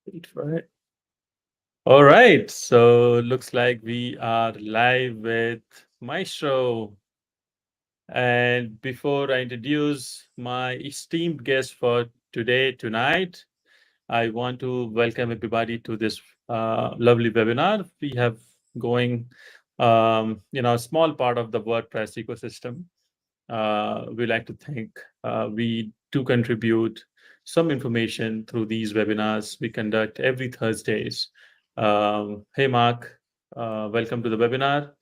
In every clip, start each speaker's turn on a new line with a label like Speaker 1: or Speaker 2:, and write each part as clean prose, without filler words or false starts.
Speaker 1: Wait for it. All right. So looks like we are live with Maestro. And before I introduce my esteemed guest for tonight, I want to welcome everybody to this lovely webinar. We have going, a small part of the WordPress ecosystem. We like to think we do contribute some information through these webinars we conduct every Thursdays. Hey, Mark, welcome to the webinar.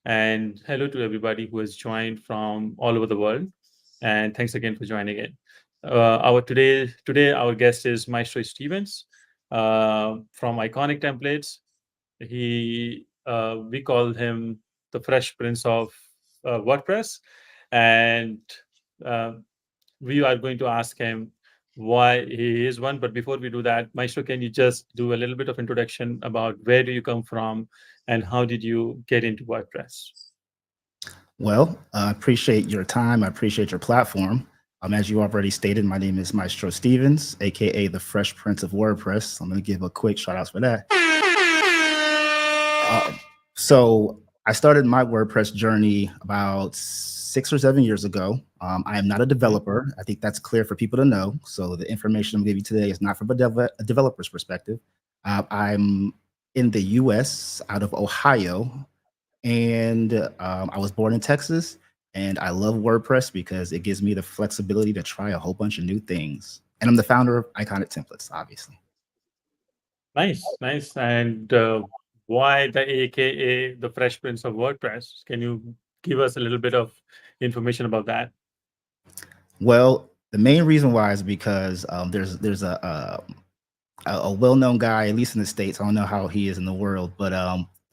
Speaker 1: And hello to everybody who has joined from all over the world. And thanks again for joining in. Our today our guest is Maestro Stevens from Iconic Templates. We call him the Fresh Prince of WordPress, and uh, we are going to ask him why he is one. But before we do that, Maestro, can you just do a little bit of introduction about where do you come from and how did you get into WordPress?
Speaker 2: Well, I appreciate your time. I appreciate your platform. As you already stated, my name is Maestro Stevens, aka the Fresh Prince of WordPress. I'm going to give a quick shout out for that. So I started my WordPress journey about 6 or 7 years ago. I am not a
Speaker 1: Mhm.
Speaker 2: developer. I think that's clear for people to know. So the information I'm giving you today is not from a developer's perspective. I'm in the US, out of Ohio, and I was born in Texas, and I love WordPress because it gives me the flexibility to try a whole bunch of new things. And I'm the founder of Iconic Templates, obviously.
Speaker 1: Nice, nice. And why the AKA, the Fresh Prince of WordPress? Can you give us a little bit of information about that?
Speaker 2: Well, the main reason why is because there's a well-known guy, at least in the States. I don't know how he is in the world, but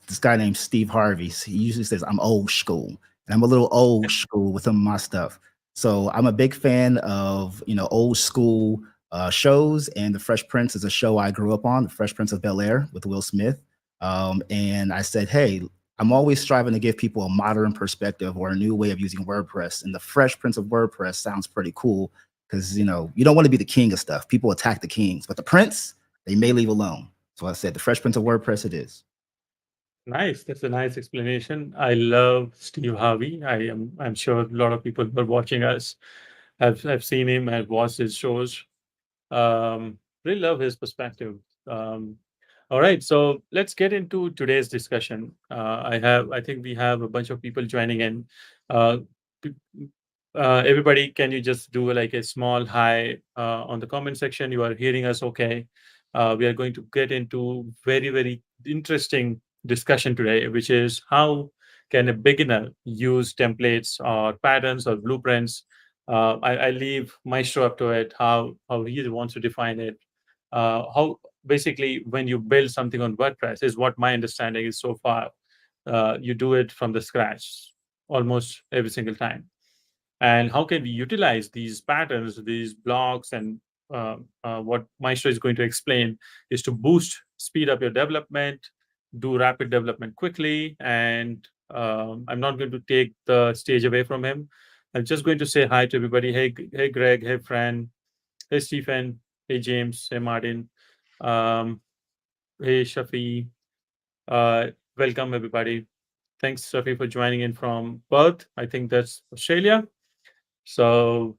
Speaker 2: this guy named Steve Harvey. He usually says I'm old school, and I'm a little old school with some of my stuff. So I'm a big fan of old school shows, and The Fresh Prince is a show I grew up on, The Fresh Prince of Bel-Air with Will Smith. And I said, hey, I'm always striving to give people a modern perspective or a new way of using WordPress, and The Fresh Prince of WordPress sounds pretty cool because you don't want to be the king of stuff. People attack the kings, but the prince they may leave alone. So I said, the Fresh Prince of WordPress it is.
Speaker 1: Nice. That's a nice explanation. I love Steve Harvey. I'm sure a lot of people who are watching us have seen him, have watched his shows. Really love his perspective. Um, all right, so let's get into today's discussion. I think we have a bunch of people joining in. Uh, p- Everybody, can you just do like a small hi on the comment section? You are hearing us okay. We are going to get into very interesting discussion today, which is how can a beginner use templates or patterns or blueprints. I leave Maestro up to it, how he wants to define it. How basically when you build something on WordPress is what my understanding is so far. You do it from the scratch almost every single time. And how can we utilize these patterns, these blocks, and what Maestro is going to explain is to boost, speed up your development, do rapid development quickly. And I'm not going to take the stage away from him. I'm just going to say hi to everybody. Hey, Greg. Hey, Fran. Hey, Stephen. Hey, James. Hey, Martin. Um, hey, Shafi. Uh, Welcome, everybody. Thanks, Shafi, for joining in from Perth. I think that's Australia. So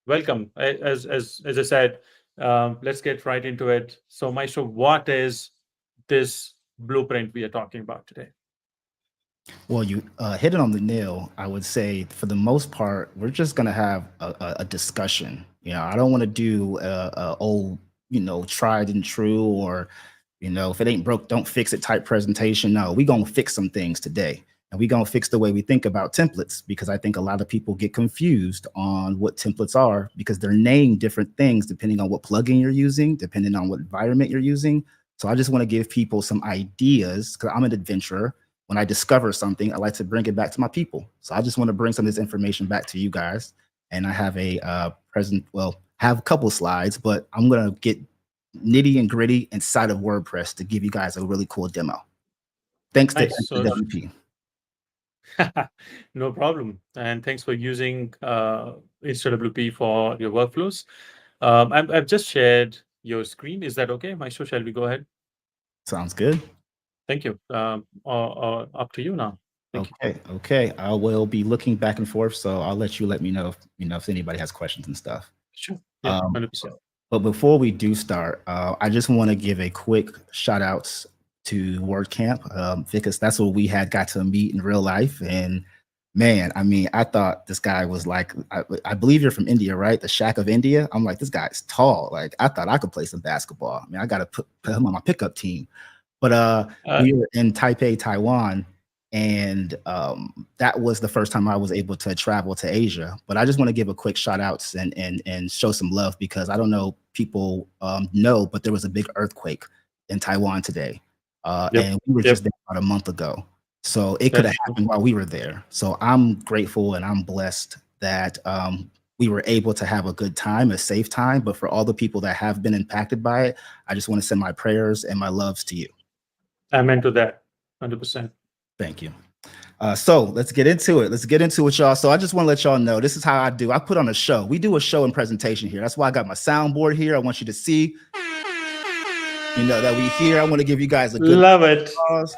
Speaker 1: welcome. As I said, let's get right into it. So, Maestro, what is this blueprint we are talking about today?
Speaker 2: Well, you hit it on the nail. I would say for the most part, we're just going to have a discussion. I don't want to do a old, tried and true or, if it ain't broke, don't fix it type presentation. No, we're going to fix some things today. And we're going to fix the way we think about templates because I think a lot of people get confused on what templates are because they're named different things depending on what plugin you're using, depending on what environment you're using. So I just want to give people some ideas because I'm an adventurer. When I discover something, I like to bring it back to my people. So I just want to bring some of this information back to you guys. And I have a have a couple slides, but I'm going to get nitty and gritty inside of WordPress to give you guys a really cool demo. Thanks to
Speaker 1: Nice. So,
Speaker 2: WP.
Speaker 1: no problem. And thanks for using HWP for your workflows. I've just shared your screen. Is that okay, Maestro? Shall we go ahead?
Speaker 2: Sounds good.
Speaker 1: Thank you. Up to you now. Thank you.
Speaker 2: Okay. I will be looking back and forth, so I'll let me know if anybody has questions and stuff.
Speaker 1: Sure. Yeah,
Speaker 2: Um,
Speaker 1: 100%.
Speaker 2: but before we do start, I just want to give a quick shout outs to WordCamp because that's where we had got to meet in real life. And man, I mean, I thought this guy was like, I believe you're from India, right? The Shack of India. I'm like, this guy's tall. Like, I thought I could play some basketball. I mean, I got to put him on my pickup team. But we were in Taipei, Taiwan, and that was the first time I was able to travel to Asia. But I just want to give a quick shout outs and show some love because I don't know people know, but there was a big earthquake in Taiwan today, and we were just there about a month ago. So it could have happened while we were there. So I'm grateful and I'm blessed that we were able to have a good time, a safe time. But for all the people that have been impacted by it, I just want to send my prayers and my loves to you.
Speaker 1: Amen to that. 100%.
Speaker 2: Thank you. So let's get into it. Let's get into it, y'all. So I just want to let y'all know this is how I do. I put on a show. We do a show and presentation here. That's why I got my soundboard here. I want you to see, that we here. I want to give you guys a good
Speaker 1: love it.
Speaker 2: Applause.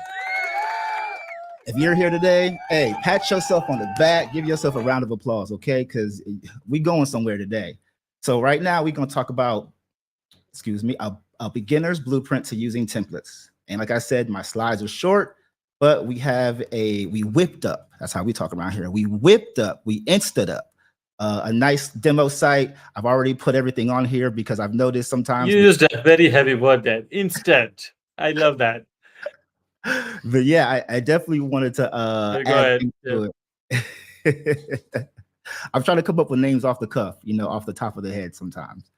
Speaker 2: If you're here today, hey, pat yourself on the back. Give yourself a round of applause, okay? Because we going somewhere today. So right now we're going to talk about, a beginner's blueprint to using templates. And like I said, my slides are short, but we whipped up. That's how we talk around here. We insta'd up a nice demo site. I've already put everything on here because I've noticed sometimes.
Speaker 1: You used a very heavy word there, instant. I love that.
Speaker 2: But yeah, I definitely wanted to add things to it. I'm trying to come up with names off the cuff, off the top of the head sometimes.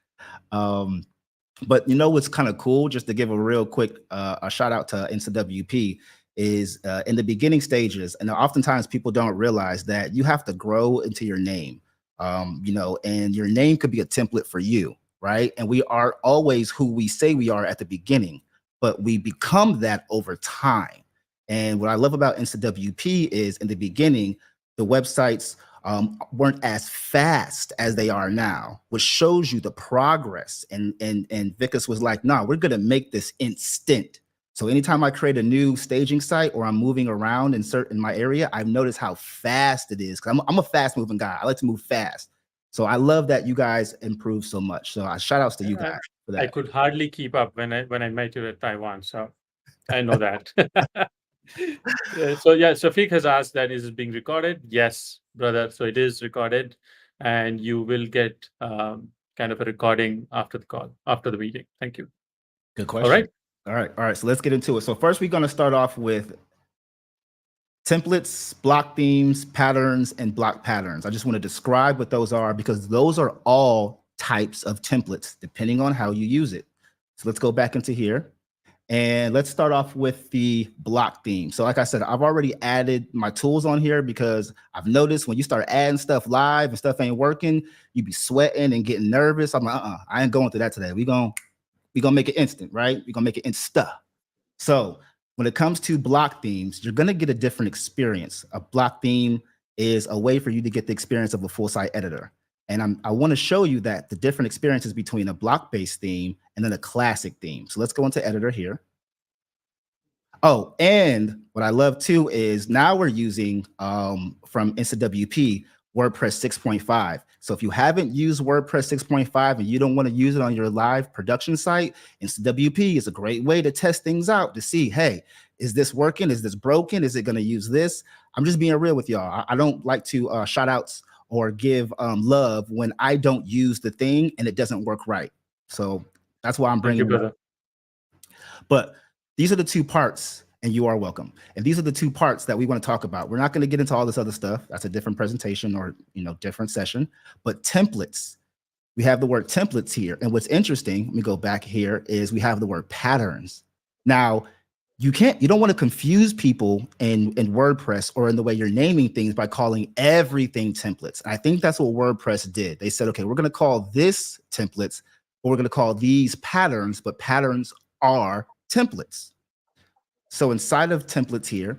Speaker 2: But what's kind of cool, just to give a real quick a shout out to InstaWP, is in the beginning stages, and oftentimes people don't realize that you have to grow into your name, and your name could be a template for you, right? And we are always who we say we are at the beginning, but we become that over time. And what I love about InstaWP is in the beginning, the websites weren't as fast as they are now, which shows you the progress. And Vickers was like, no, we're gonna make this instant. So anytime I create a new staging site or I'm moving around in my area, I've noticed how fast it is because I'm a fast moving guy. I like to move fast. So I love that you guys improve so much. So shout outs to you guys for that.
Speaker 1: I could hardly keep up when I met you at Taiwan. So I know that. So yeah, Shafiq has asked that is it being recorded? Yes, brother. So it is recorded, and you will get kind of a recording after the call, after the meeting. Thank you.
Speaker 2: Good question. All right. So let's get into it. So first, we're going to start off with templates, block themes, patterns, and block patterns. I just want to describe what those are because those are all types of templates depending on how you use it. So let's go back into here. And let's start off with the block theme. So like I said, I've already added my tools on here because I've noticed when you start adding stuff live and stuff ain't working, you be sweating and getting nervous. I'm like, I ain't going through that today. We're going to make it instant, right? We're going to make it insta. So when it comes to block themes, you're going to get a different experience. A block theme is a way for you to get the experience of a full site editor. And I want to show you that the different experiences between a block-based theme and then a classic theme. So let's go into editor here. Oh, and what I love too is now we're using from InstaWP WordPress 6.5. So if you haven't used WordPress 6.5 and you don't want to use it on your live production site, InstaWP is a great way to test things out to see, hey, is this working? Is this broken? Is it going to use this? I'm just being real with y'all. I don't like to shout outs or give love when I don't use the thing and it doesn't work right. So that's why I'm bringing it up. But these are the two parts, and you are welcome. And these are the two parts that we want to talk about. We're not going to get into all this other stuff. That's a different presentation or, different session. But templates, we have the word templates here. And what's interesting, let me go back here, is we have the word patterns. Now, you don't want to confuse people in WordPress or in the way you're naming things by calling everything templates. I think that's what WordPress did. They said, okay, we're going to call this templates, or we're going to call these patterns, but patterns are templates. So inside of templates here,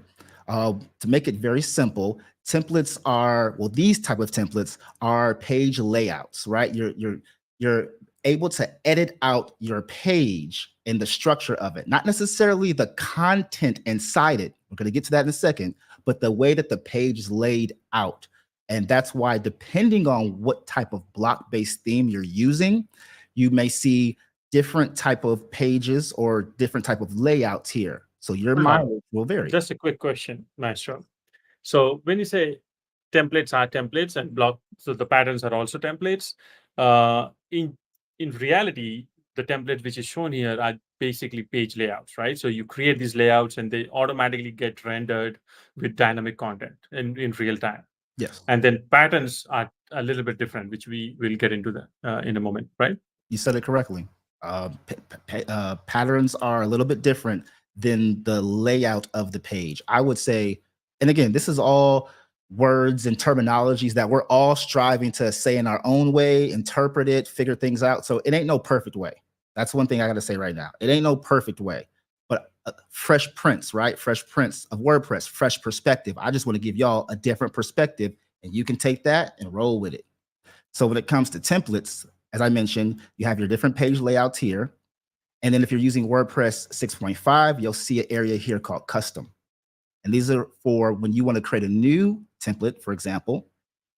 Speaker 2: to make it very simple, templates are, well, these type of templates are page layouts, right? Your able to edit out your page and the structure of it, not necessarily the content inside it. We're going to get to that in a second, but the way that the page is laid out. And that's why, depending on what type of block-based theme you're using, you may see different type of pages or different type of layouts here. So your
Speaker 1: Hold on.
Speaker 2: mileage will vary.
Speaker 1: Just a quick question, Maestro. So when you say templates are templates and block, so the patterns are also templates. In reality, the template which is shown here are basically page layouts, right? So you create these layouts and they automatically get rendered with dynamic content in real time.
Speaker 2: Yes.
Speaker 1: And then patterns are a little bit different, which we will get into that in a moment, right?
Speaker 2: You said it correctly. Patterns are a little bit different than the layout of the page. I would say, and again, this is all words and terminologies that we're all striving to say in our own way, interpret it, figure things out. So it ain't no perfect way. That's one thing I got to say right now. It ain't no perfect way, but fresh prints, right? Fresh prints of WordPress, fresh perspective. I just want to give y'all a different perspective, and you can take that and roll with it. So when it comes to templates, as I mentioned, you have your different page layouts here. And then if you're using WordPress 6.5, you'll see an area here called custom. And these are for when you want to create a new template, for example.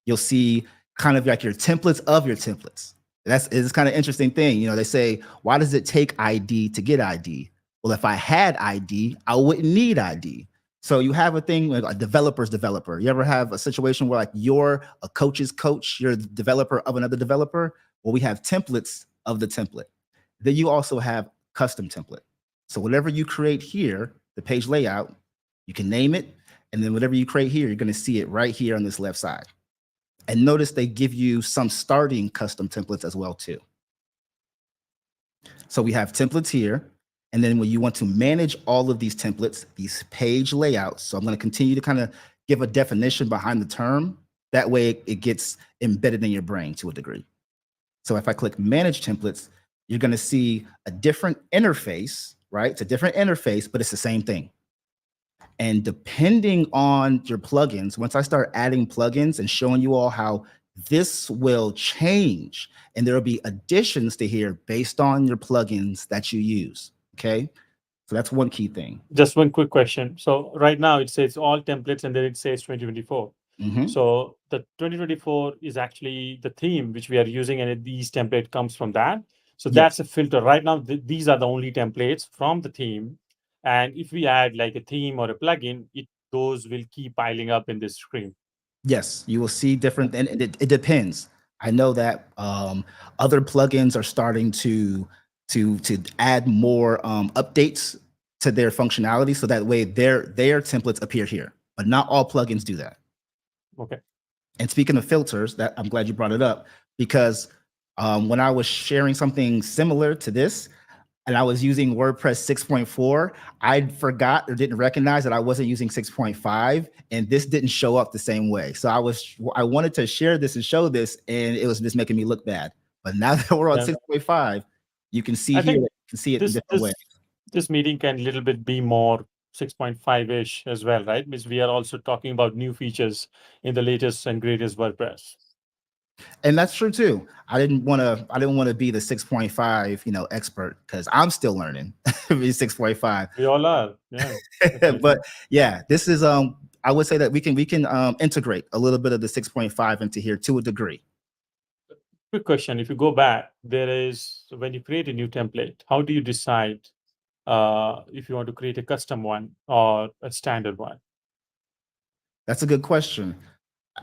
Speaker 2: You'll see kind of like your templates of your templates. It's kind of interesting thing. You know, they say, why does it take ID to get ID? Well, if I had ID, I wouldn't need ID. So you have a thing like a developer's developer. You ever have a situation where like you're a coach's coach, you're the developer of another developer? Well, we have templates of the template. Then you also have custom template. So whatever you create here, the page layout, you can name it. And then whatever you create here, you're going to see it right here on this left side. And notice they give you some starting custom templates as well too. So we have templates here. And then when you want to manage all of these templates, these page layouts, so I'm going to continue to kind of give a definition behind the term. That way it gets embedded in your brain to a degree. So if I click manage templates, you're going to see a different interface, right? It's a different interface, but it's the same thing. And depending on your plugins, once I start adding plugins and showing you all how this will change, and there will be additions to here based on your plugins that you use. Okay. So that's one key thing.
Speaker 1: Just one quick question. So right now it says all templates and then it says 2024. So the 2024 is actually the theme which we are using, and these template comes from that. So that's a filter. Right now, these are the only templates from the theme. And if we add like a theme or a plugin, those will keep piling up in this screen.
Speaker 2: Yes, you will see different, and it depends. I know that other plugins are starting to add more updates to their functionality, so that way their templates appear here. But not all plugins do that.
Speaker 1: Okay.
Speaker 2: And speaking of filters, that I'm glad you brought it up, because when I was sharing something similar to this, and I was using WordPress 6.4, I forgot or didn't recognize that I wasn't using 6.5, and this didn't show up the same way. So I wanted to share this and show this, and it was just making me look bad. But now that we're on 6.5, you can see here, you can see it in different ways.
Speaker 1: This meeting can a little bit be more 6.5-ish as well, right? Because we are also talking about new features in the latest and greatest WordPress.
Speaker 2: And that's true too. I didn't want to be the 6.5, expert, because I'm still learning. Be 6.5.
Speaker 1: We all are, yeah.
Speaker 2: But yeah, this is I would say that we can integrate a little bit of the 6.5 into here to a degree.
Speaker 1: Quick question: if you go back, when you create a new template, how do you decide if you want to create a custom one or a standard one?
Speaker 2: That's a good question.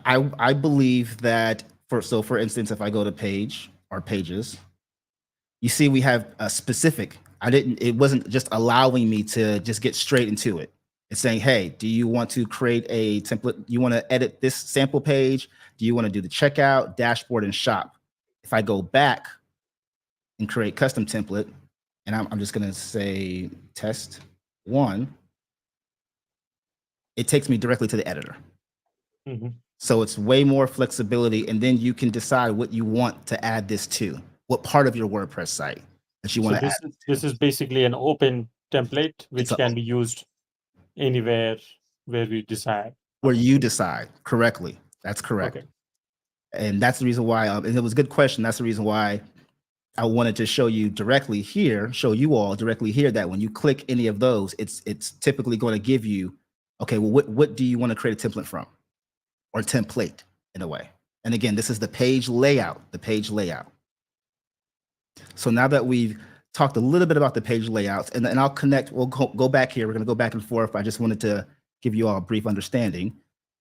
Speaker 2: I believe that for instance, if I go to page or pages, you see we have a specific. It wasn't just allowing me to just get straight into it. It's saying, hey, do you want to create a template? You want to edit this sample page? Do you want to do the checkout, dashboard, and shop? If I go back and create custom template, and I'm just going to say test 1, it takes me directly to the editor. So it's way more flexibility, and then you can decide what you want to add this to, what part of your WordPress site that you want to add.
Speaker 1: This is basically an open template which can be used anywhere where we decide.
Speaker 2: Where you decide correctly. That's correct. Okay. And that's the reason why, and it was a good question. That's the reason why I wanted to show you directly here, show you all directly here that when you click any of those, it's typically going to give you, okay, well, what do you want to create a template from, or template in a way? And again, this is the page layout, the page layout. So now that we've talked a little bit about the page layouts, and I'll connect, we'll go back here. We're going to go back and forth. I just wanted to give you all a brief understanding.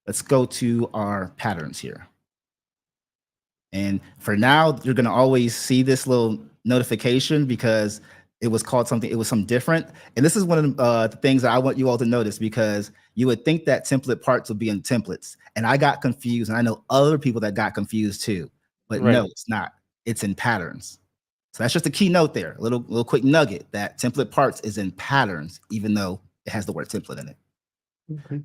Speaker 2: Let's go to our patterns here. And for now, you're going to always see this little notification because it was called something, it was something different. And this is one of the things that I want you all to notice, because you would think that template parts would be in templates. And I got confused, and I know other people that got confused too. But no, it's not. It's in patterns. So that's just a key note there, a little quick nugget, that template parts is in patterns, even though it has the word template in it.
Speaker 1: Okay.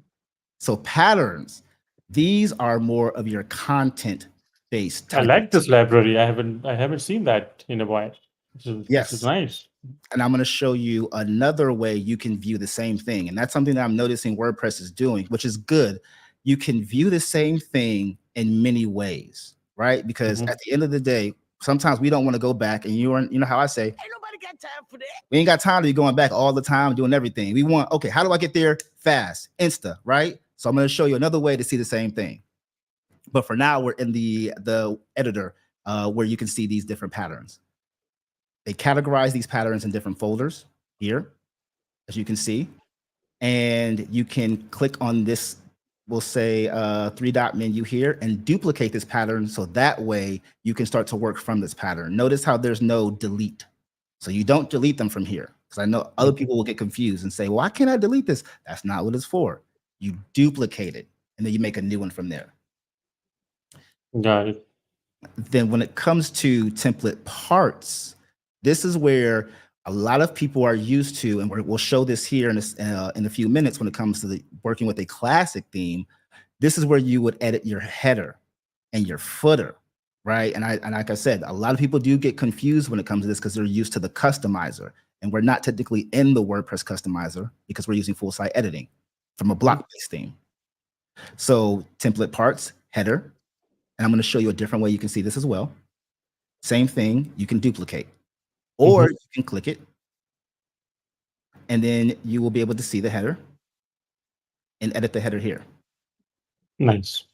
Speaker 2: So patterns, these are more of your content-based
Speaker 1: I
Speaker 2: type.
Speaker 1: like this library. I haven't seen that in a while. This is nice.
Speaker 2: And I'm going to show you another way you can view the same thing. And that's something that I'm noticing WordPress is doing, which is good. You can view the same thing in many ways, right? Because at the end of the day, sometimes we don't want to go back, and you know how I say, ain't nobody got time for that. We ain't got time to be going back all the time doing everything. We want, okay, how do I get there fast? Insta, right? So I'm going to show you another way to see the same thing. But for now, we're in the editor where you can see these different patterns. They categorize these patterns in different folders here, as you can see. And you can click on this, we'll say 3-dot menu here, and duplicate this pattern. So that way you can start to work from this pattern. Notice how there's no delete. So you don't delete them from here, because I know other people will get confused and say, why can't I delete this? That's not what it's for. You duplicate it, and then you make a new one from there.
Speaker 1: Got it.
Speaker 2: Then when it comes to template parts, this is where a lot of people are used to, and we'll show this here in a few minutes when it comes to working with a classic theme. This is where you would edit your header and your footer, right? And like I said, a lot of people do get confused when it comes to this because they're used to the customizer, and we're not technically in the WordPress customizer because we're using full site editing from a block-based theme. So template parts, header, and I'm going to show you a different way you can see this as well. Same thing, you can duplicate, or you can click it, and then you will be able to see the header and edit the header here.
Speaker 1: Nice.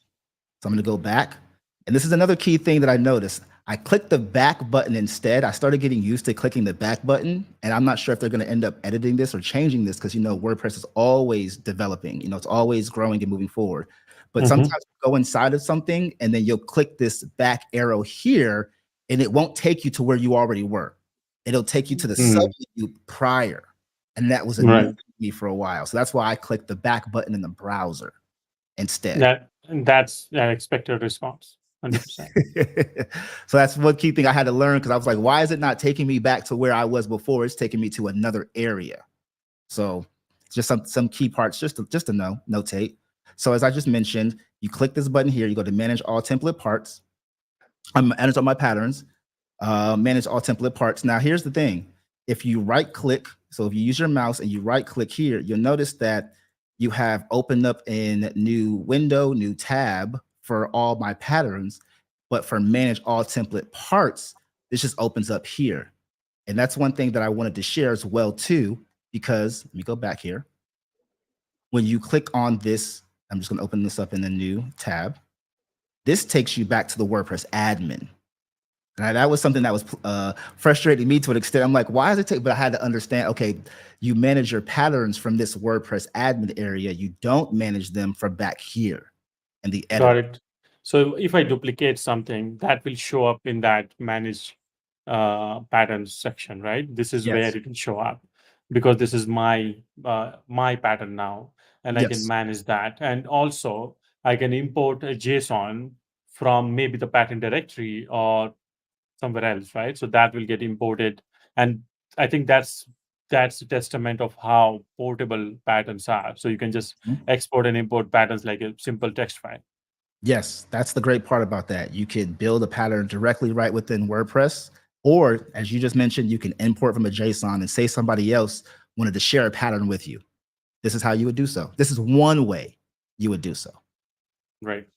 Speaker 2: So I'm going to go back. And this is another key thing that I noticed. I clicked the back button instead. I started getting used to clicking the back button, and I'm not sure if they're going to end up editing this or changing this, because, you know, WordPress is always developing. You know, it's always growing and moving forward. But sometimes you go inside of something, and then you'll click this back arrow here, and it won't take you to where you already were. It'll take you to the submenu prior. And that was annoying me for a while. So that's why I clicked the back button in the browser instead.
Speaker 1: That's an expected response, 100%.
Speaker 2: So that's one key thing I had to learn, because I was like, why is it not taking me back to where I was before? It's taking me to another area. So just some key parts just to notate. So as I just mentioned, you click this button here, you go to manage all template parts. I'm manage all my patterns, manage all template parts. Now here's the thing. If you right click, so if you use your mouse and you right click here, you'll notice that you have opened up in new window, new tab for all my patterns. But for manage all template parts, this just opens up here. And that's one thing that I wanted to share as well too, because let me go back here. When you click on this, I'm just going to open this up in a new tab. This takes you back to the WordPress admin. And that was something that was frustrating me to an extent. I'm like, why does it take? But I had to understand, okay, you manage your patterns from this WordPress admin area. You don't manage them from back here in the editor.
Speaker 1: Got it. So if I duplicate something, that will show up in that manage patterns section, right? This is where it will show up, because this is my pattern now, and I can manage that. And also I can import a JSON from maybe the pattern directory or somewhere else, right? So that will get imported. And I think that's a testament of how portable patterns are. So you can just export and import patterns like a simple text file.
Speaker 2: Yes, that's the great part about that. You can build a pattern directly right within WordPress, or as you just mentioned, you can import from a JSON and say somebody else wanted to share a pattern with you. This is how you would do so. This is one way you would do so.
Speaker 1: Right.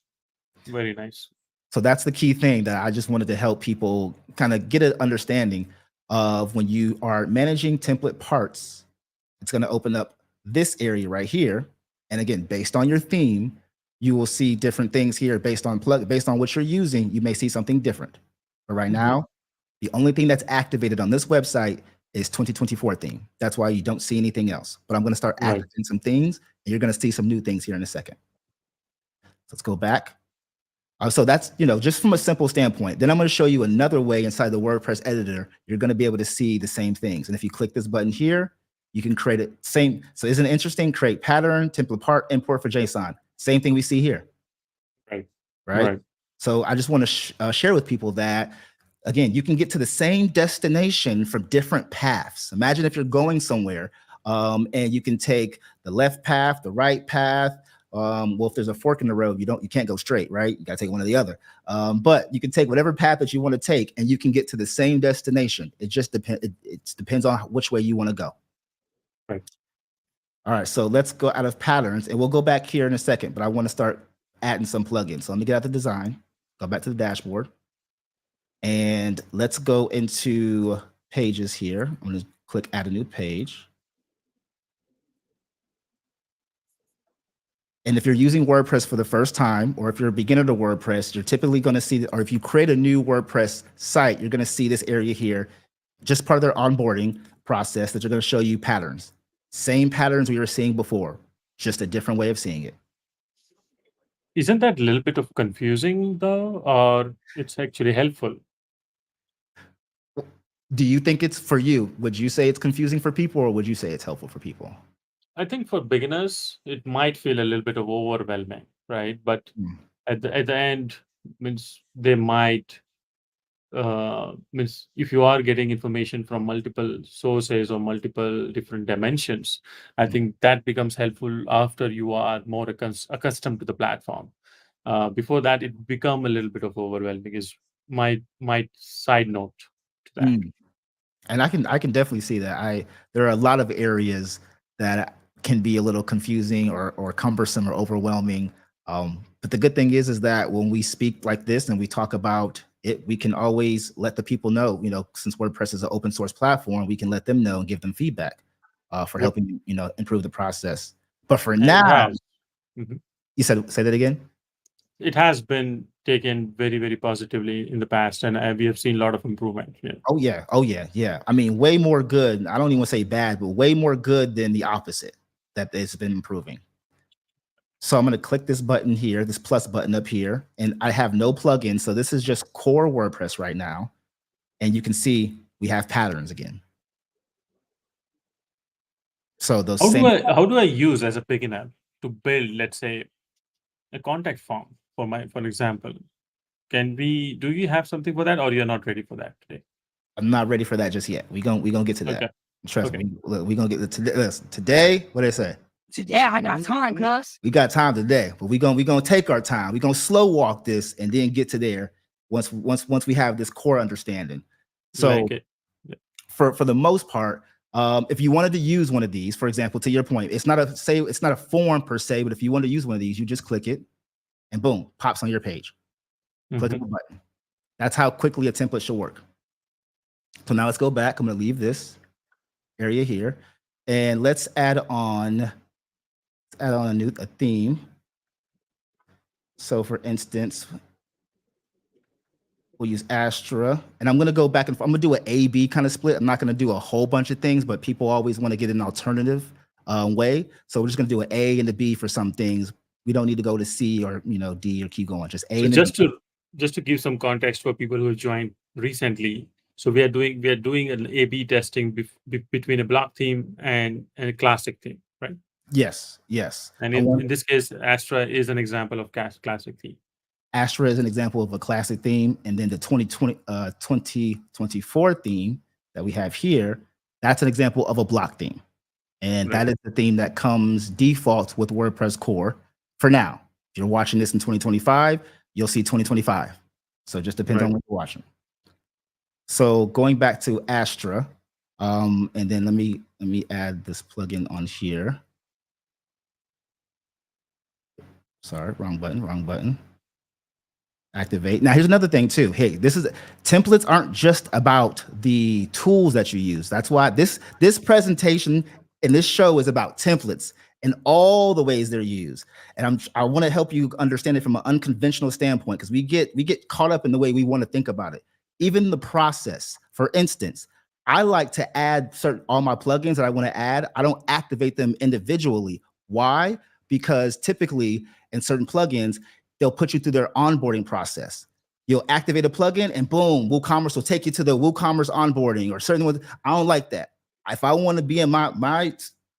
Speaker 1: Very nice.
Speaker 2: So that's the key thing that I just wanted to help people kind of get an understanding of. When you are managing template parts, it's going to open up this area right here. And again, based on your theme, you will see different things here based on based on what you're using. You may see something different. But right
Speaker 1: Mhm.
Speaker 2: now, the only thing that's activated on this website is 2024 theme. That's why you don't see anything else. But I'm going to start
Speaker 1: Right.
Speaker 2: activating some things, and you're going to see some new things here in a second. Let's go back. So that's, just from a simple standpoint. Then I'm going to show you another way inside the WordPress editor. You're going to be able to see the same things. And if you click this button here, you can create it same. So isn't it interesting? Create pattern, template part, import for JSON. Same thing we see here,
Speaker 1: Right.
Speaker 2: right?
Speaker 1: Right.
Speaker 2: So I just want to share with people that, again, you can get to the same destination from different paths. Imagine if you're going somewhere, and you can take the left path, the right path. Well, if there's a fork in the road, you can't go straight, right? You got to take one or the other. But you can take whatever path that you want to take, and you can get to the same destination. It just depends. It depends on which way you want to go.
Speaker 1: Right.
Speaker 2: All right, so let's go out of patterns, and we'll go back here in a second. But I want to start adding some plugins. So let me get out the design, go back to the dashboard, and let's go into pages here. I'm going to click add a new page. And if you're using WordPress for the first time, or if you're a beginner to WordPress, you're typically going to see, or if you create a new WordPress site, you're going to see this area here, just part of their onboarding process, that you're going to show you patterns. Same patterns we were seeing before, just a different way of seeing it.
Speaker 1: Isn't that a little bit of confusing though, or it's actually helpful?
Speaker 2: Do you think it's for you? Would you say it's confusing for people, or would you say it's helpful for people?
Speaker 1: I think for beginners, it might feel a little bit of overwhelming, right? But
Speaker 2: Hmm.
Speaker 1: at the end, means they might means if you are getting information from multiple sources or multiple different dimensions, I think that becomes helpful after you are more accustomed to the platform. Before that, it become a little bit of overwhelming. Is my side note to that.
Speaker 2: Mm. And I can definitely see that. There are a lot of areas that can be a little confusing, or cumbersome, or overwhelming. But the good thing is that when we speak like this and we talk about it, we can always let the people know. Since WordPress is an open source platform, we can let them know and give them feedback, for
Speaker 1: Yep,
Speaker 2: helping improve the process. But for
Speaker 1: and it
Speaker 2: now,
Speaker 1: has. Mhm.
Speaker 2: you said say that again.
Speaker 1: It has been taken very, very positively in the past, and we have seen a lot of improvement. Yeah.
Speaker 2: Oh yeah, oh yeah, yeah. I mean, way more good. I don't even want to say bad, but way more good than the opposite, that it's been improving. So I'm going to click this button here, this plus button up here, and I have no plugin. So this is just core WordPress right now. And you can see we have patterns again. So those
Speaker 1: How do
Speaker 2: same,
Speaker 1: I use as a beginner to build, let's say, a contact form for example? Do you have something for that, or you're not ready for that today?
Speaker 2: I'm not ready for that just yet. We gonna get to that.
Speaker 1: Okay.
Speaker 2: Trust
Speaker 1: Okay.
Speaker 2: me. We gonna get to today. Listen, today, what did I say?
Speaker 3: Today I got time, cuz.
Speaker 2: We got time today, but we gonna take our time. We gonna slow walk this and then get to there once we have this core understanding. So
Speaker 1: Like it. Yeah.
Speaker 2: for the most part, if you wanted to use one of these, for example, to your point, it's not a form per se, but if you want to use one of these, you just click it, and boom, pops on your page. Click
Speaker 1: Mhm.
Speaker 2: the button. That's how quickly a template should work. So now let's go back. I'm going to leave this area here, and let's add on a theme. So for instance, we'll use Astra, and I'm going to go back and I'm going to do an A/B kind of split. I'm not going to do a whole bunch of things, but people always want to get an alternative way. So we're just going to do an A and a B for some things. We don't need to go to C or D or keep going. Just A
Speaker 1: So
Speaker 2: and a B.
Speaker 1: just to give some context for people who have joined recently, so we are doing an A/B testing between a block theme and a classic theme, right?
Speaker 2: Yes, yes.
Speaker 1: And in this case, Astra is an example of classic theme.
Speaker 2: Astra is an example of a classic theme, and then the 2024 theme that we have here, that's an example of a block theme. And
Speaker 1: Right.
Speaker 2: that is the theme that comes default with WordPress core for now. If you're watching this in 2025, you'll see 2025. So it just depends on
Speaker 1: Right.
Speaker 2: what you're watching. So going back to Astra, and then let me add this plugin on here. Sorry, wrong button. Activate. Now, here's another thing too. Hey, templates aren't just about the tools that you use. That's why this presentation and this show is about templates and all the ways they're used. And I want to help you understand it from an unconventional standpoint, because we get caught up in the way we want to think about it. Even the process. For instance, I like to add all my plugins that I want to add. I don't activate them individually. Why? Because typically in certain plugins, they'll put you through their onboarding process. You'll activate a plugin and boom, WooCommerce will take you to the WooCommerce onboarding or certain ones. I don't like that. If I want to be in my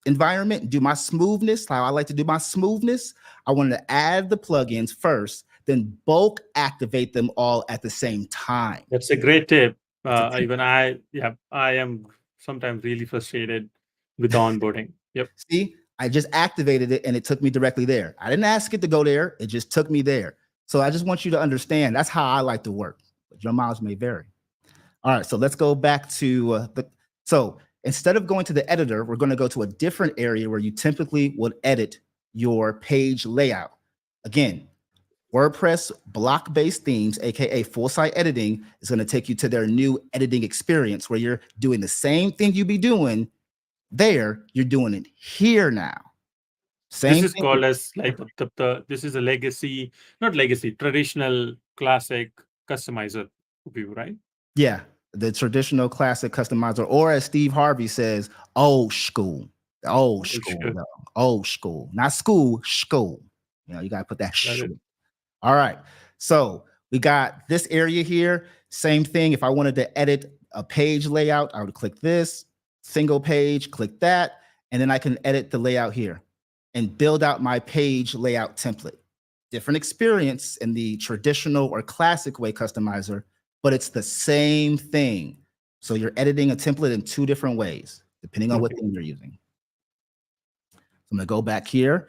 Speaker 2: environment and do my smoothness, how I like to do my smoothness, I want to add the plugins first, then bulk activate them all at the same time.
Speaker 1: That's a great tip. Even I am sometimes really frustrated with the onboarding. Yep.
Speaker 2: See, I just activated it and it took me directly there. I didn't ask it to go there. It just took me there. So I just want you to understand that's how I like to work, but your miles may vary. All right, so let's go back to so instead of going to the editor, we're going to go to a different area where you typically would edit your page layout. Again, WordPress block-based themes, aka full site editing, is going to take you to their new editing experience where you're doing the same thing you'd be doing there, you're doing it here now.
Speaker 1: This is called as like this is a legacy, not legacy, traditional classic customizer view, right?
Speaker 2: Yeah, the traditional classic customizer, or as Steve Harvey says, old school. Old school, not school. You know, you got to put that school. All right, so we got this area here. Same thing. If I wanted to edit a page layout, I would click this. Single page, click that, and then I can edit the layout here and build out my page layout template. Different experience in the traditional or classic way customizer, but it's the same thing. So you're editing a template in two different ways, depending on what thing you're using. So I'm gonna go back here.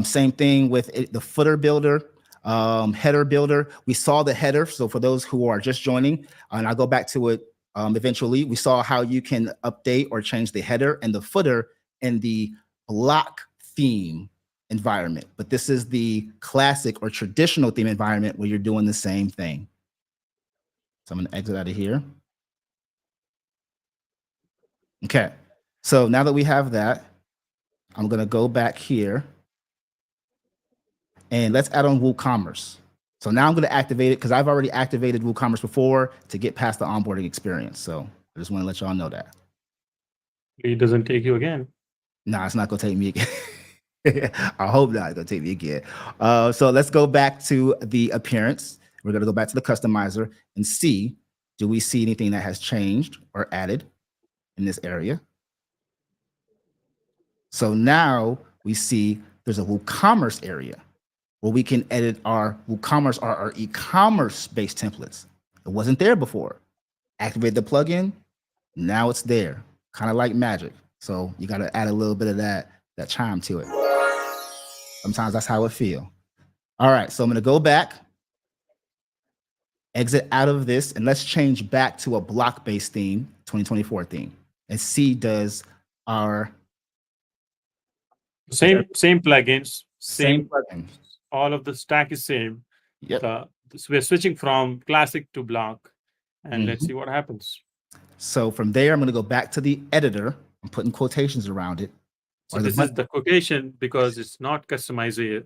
Speaker 2: Same thing with the footer builder, header builder. We saw the header. So for those who are just joining, and I'll go back to it eventually, we saw how you can update or change the header and the footer in the block theme environment. But this is the classic or traditional theme environment where you're doing the same thing. So I'm going to exit out of here. Okay. So now that we have that, I'm going to go back here and let's add on WooCommerce. So now I'm going to activate it because I've already activated WooCommerce before to get past the onboarding experience. So I just want to let y'all know that.
Speaker 1: It doesn't take you again.
Speaker 2: No, it's not going to take me again. I hope not. It's going to take me again. So let's go back to the appearance. We're going to go back to the customizer and see, do we see anything that has changed or added in this area? So now we see there's a WooCommerce area where we can edit our WooCommerce or our e-commerce based templates. It wasn't there before. Activate the plugin, now it's there, kind of like magic. So you got to add a little bit of that charm to it. Sometimes that's how it feels. All right, so I'm going to go back, exit out of this, and let's change back to a block-based theme, 2024 theme, and see does our
Speaker 1: same plugins,
Speaker 2: same plugins.
Speaker 1: All of the stack is same.
Speaker 2: Yep.
Speaker 1: We're switching from classic to block, and let's see what happens.
Speaker 2: So from there, I'm going to go back to the editor. I'm putting quotations around it.
Speaker 1: So this is the quotation because it's not customizer,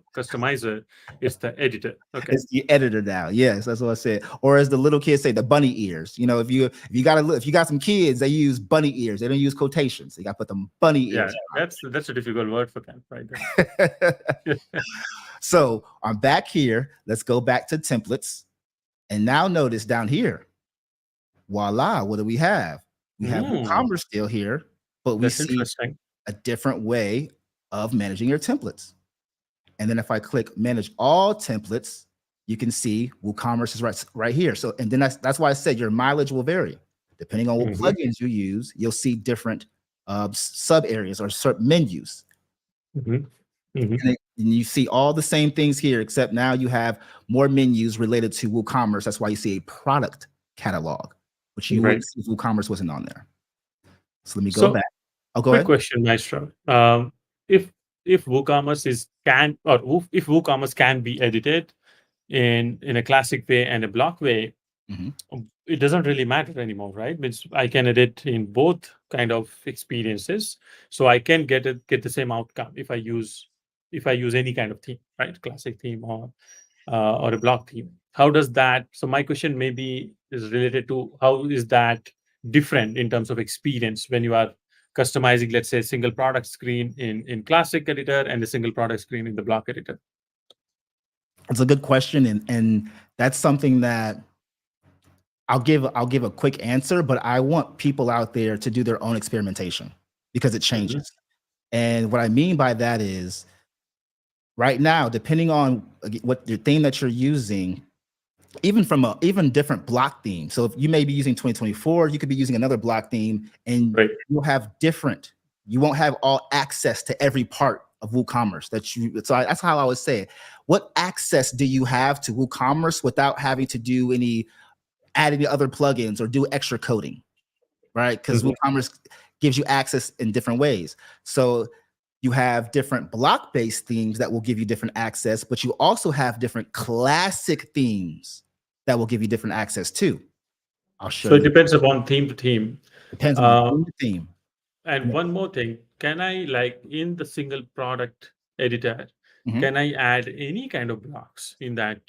Speaker 1: it's the editor. Okay.
Speaker 2: It's the editor now. Yes, that's what I said. Or as the little kids say, the bunny ears. You know, if you got some kids, they use bunny ears. They don't use quotations. You got to put them bunny ears.
Speaker 1: Yeah, that's a difficult word for them, right there.
Speaker 2: So I'm back here. Let's go back to templates. And now notice down here, voila, what do we have? We have WooCommerce still here, but we see a different way of managing your templates. And then if I click manage all templates, you can see WooCommerce is right here. So, and then that's why I said your mileage will vary. Depending on what plugins you use, you'll see different sub areas or sub menus. And you see all the same things here, except now you have more menus related to WooCommerce. That's why you see a product catalog, which you wouldn't see if WooCommerce wasn't on there. So let me go back. Oh, go ahead.
Speaker 1: Quick question, Maestro. If WooCommerce if WooCommerce can be edited, in a classic way and a block way,
Speaker 2: Mhm.
Speaker 1: it doesn't really matter anymore, right? Means I can edit in both kind of experiences, so I can get the same outcome if I use any kind of theme, right? Classic theme or a block theme. How does that? So my question maybe is related to how is that different in terms of experience when you are customizing, let's say, a single product screen in classic editor and a single product screen in the block editor.
Speaker 2: It's a good question, and that's something that I'll give a quick answer, but I want people out there to do their own experimentation because it
Speaker 1: Mhm.
Speaker 2: changes. And what I mean by that is right now, depending on what your theme that you're using, even from a even different block theme. So if you may be using 2024, you could be using another block theme, and
Speaker 1: Right.
Speaker 2: you'll have different. You won't have all access to every part of WooCommerce that you. So that's how I would say it. What access do you have to WooCommerce without having to do add any other plugins or do extra coding, right? Because
Speaker 1: Mhm.
Speaker 2: WooCommerce gives you access in different ways. So you have different block-based themes that will give you different access, but you also have different classic themes that will give you different access too. I'll show
Speaker 1: So it
Speaker 2: you.
Speaker 1: depends upon theme to theme.
Speaker 2: Depends on
Speaker 1: Uh,
Speaker 2: theme to theme.
Speaker 1: and one more thing, can I like in the single product editor,
Speaker 2: Mhm.
Speaker 1: can I add any kind of blocks in that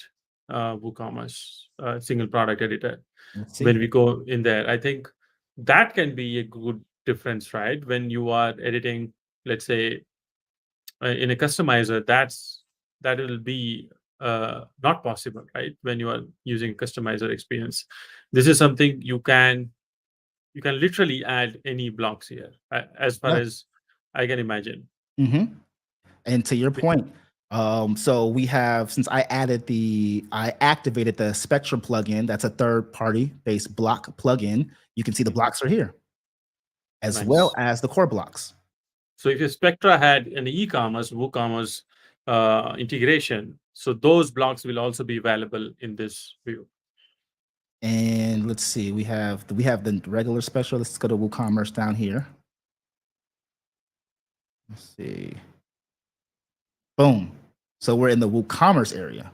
Speaker 1: WooCommerce single product editor
Speaker 2: Let's see.
Speaker 1: when we go in there? I think that can be a good difference, right? When you are editing, let's say, in a customizer, that will be not possible, right? When you are using customizer experience, this is something you can literally add any blocks here, as far
Speaker 2: Yeah.
Speaker 1: as I can imagine.
Speaker 2: Mhm. And to your point, so we have since I activated the Spectra plugin. That's a third-party based block plugin. You can see the
Speaker 1: Mhm.
Speaker 2: blocks are here, as well
Speaker 1: Nice.
Speaker 2: as the core blocks.
Speaker 1: So if your Spectra had an e-commerce, WooCommerce integration, so those blocks will also be available in this view.
Speaker 2: And let's see, we have the regular special. Let's go to WooCommerce down here. Let's see. Boom. So we're in the WooCommerce area.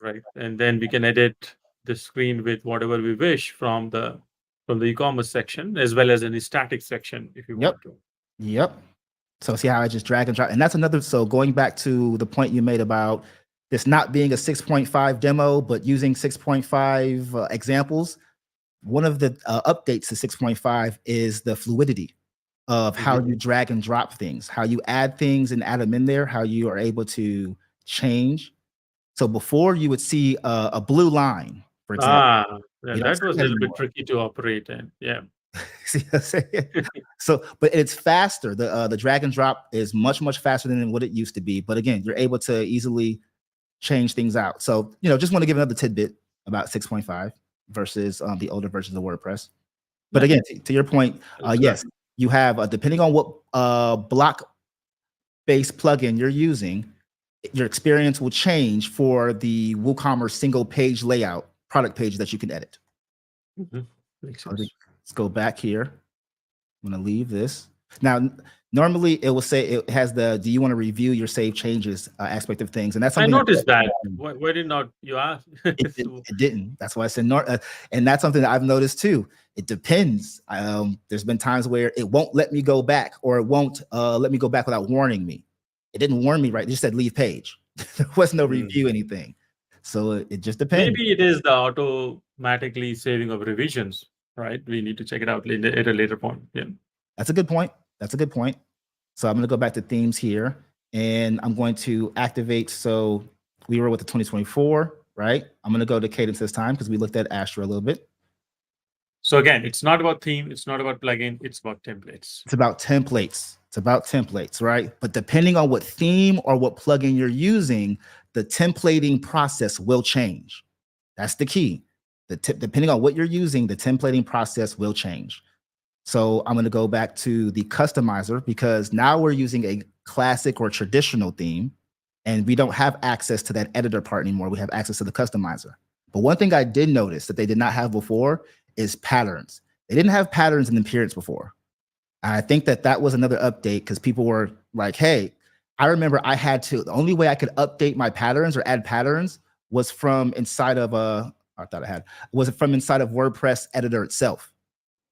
Speaker 1: Right? And then we can edit the screen with whatever we wish from the e-commerce section as well as any static section if you
Speaker 2: Yep.
Speaker 1: want to.
Speaker 2: Yep. So see how I just drag and drop. And that's another. So going back to the point you made about this not being a 6.5 demo, but using 6.5 examples, one of the updates to 6.5 is the fluidity of how
Speaker 1: Mhm.
Speaker 2: you drag and drop things, how you add things and add them in there, how you are able to change. So before you would see a blue line, for example,
Speaker 1: Yeah,
Speaker 2: you don't
Speaker 1: that
Speaker 2: see
Speaker 1: was a
Speaker 2: that
Speaker 1: little bit
Speaker 2: anymore.
Speaker 1: tricky to operate in. Yeah.
Speaker 2: See what I'm saying? So, but it's faster. The drag and drop is much faster than what it used to be. But again, you're able to easily change things out. So, just want to give another tidbit about 6.5 versus the older versions of WordPress. But
Speaker 1: Yeah.
Speaker 2: again, to your point,
Speaker 1: That's good.
Speaker 2: yes, you have depending on what block-based plugin you're using, your experience will change for the WooCommerce single page layout product page that you can edit.
Speaker 1: Mhm. Makes
Speaker 2: So
Speaker 1: sense.
Speaker 2: let's go back here. I'm going to leave this. Now, normally it will say it has do you want to review your save changes aspect of things? And that's
Speaker 1: I
Speaker 2: something that
Speaker 1: noticed that. Why did not you ask? So,
Speaker 2: it didn't. That's why I said, and that's something that I've noticed too. It depends. There's been times where it won't let me go back or it won't let me go back without warning me. It didn't warn me, right? It just said leave page. There was no
Speaker 1: mm,
Speaker 2: review anything. So it just depends.
Speaker 1: maybe it is the automatically saving of revisions, right? We need to check it out later, at a later point. Yeah.
Speaker 2: That's a good point. That's a good point. So I'm going to go back to themes here and I'm going to activate. So we were with the 2024, right? I'm going to go to Cadence this time because we looked at Astra a little bit.
Speaker 1: So again, it's not about theme, it's not about plugin, it's about templates.
Speaker 2: It's about templates. It's about templates, right? But depending on what theme or what plugin you're using, the templating process will change. That's the key. Depending on what you're using, the templating process will change. So I'm going to go back to the customizer because now we're using a classic or traditional theme and we don't have access to that editor part anymore. We have access to the customizer. But one thing I did notice that they did not have before is patterns. They didn't have patterns in appearance before. I think that was another update because people were like, hey, I remember I had to, the only way I could update my patterns or add patterns was from inside of I thought I had was from inside of WordPress editor itself.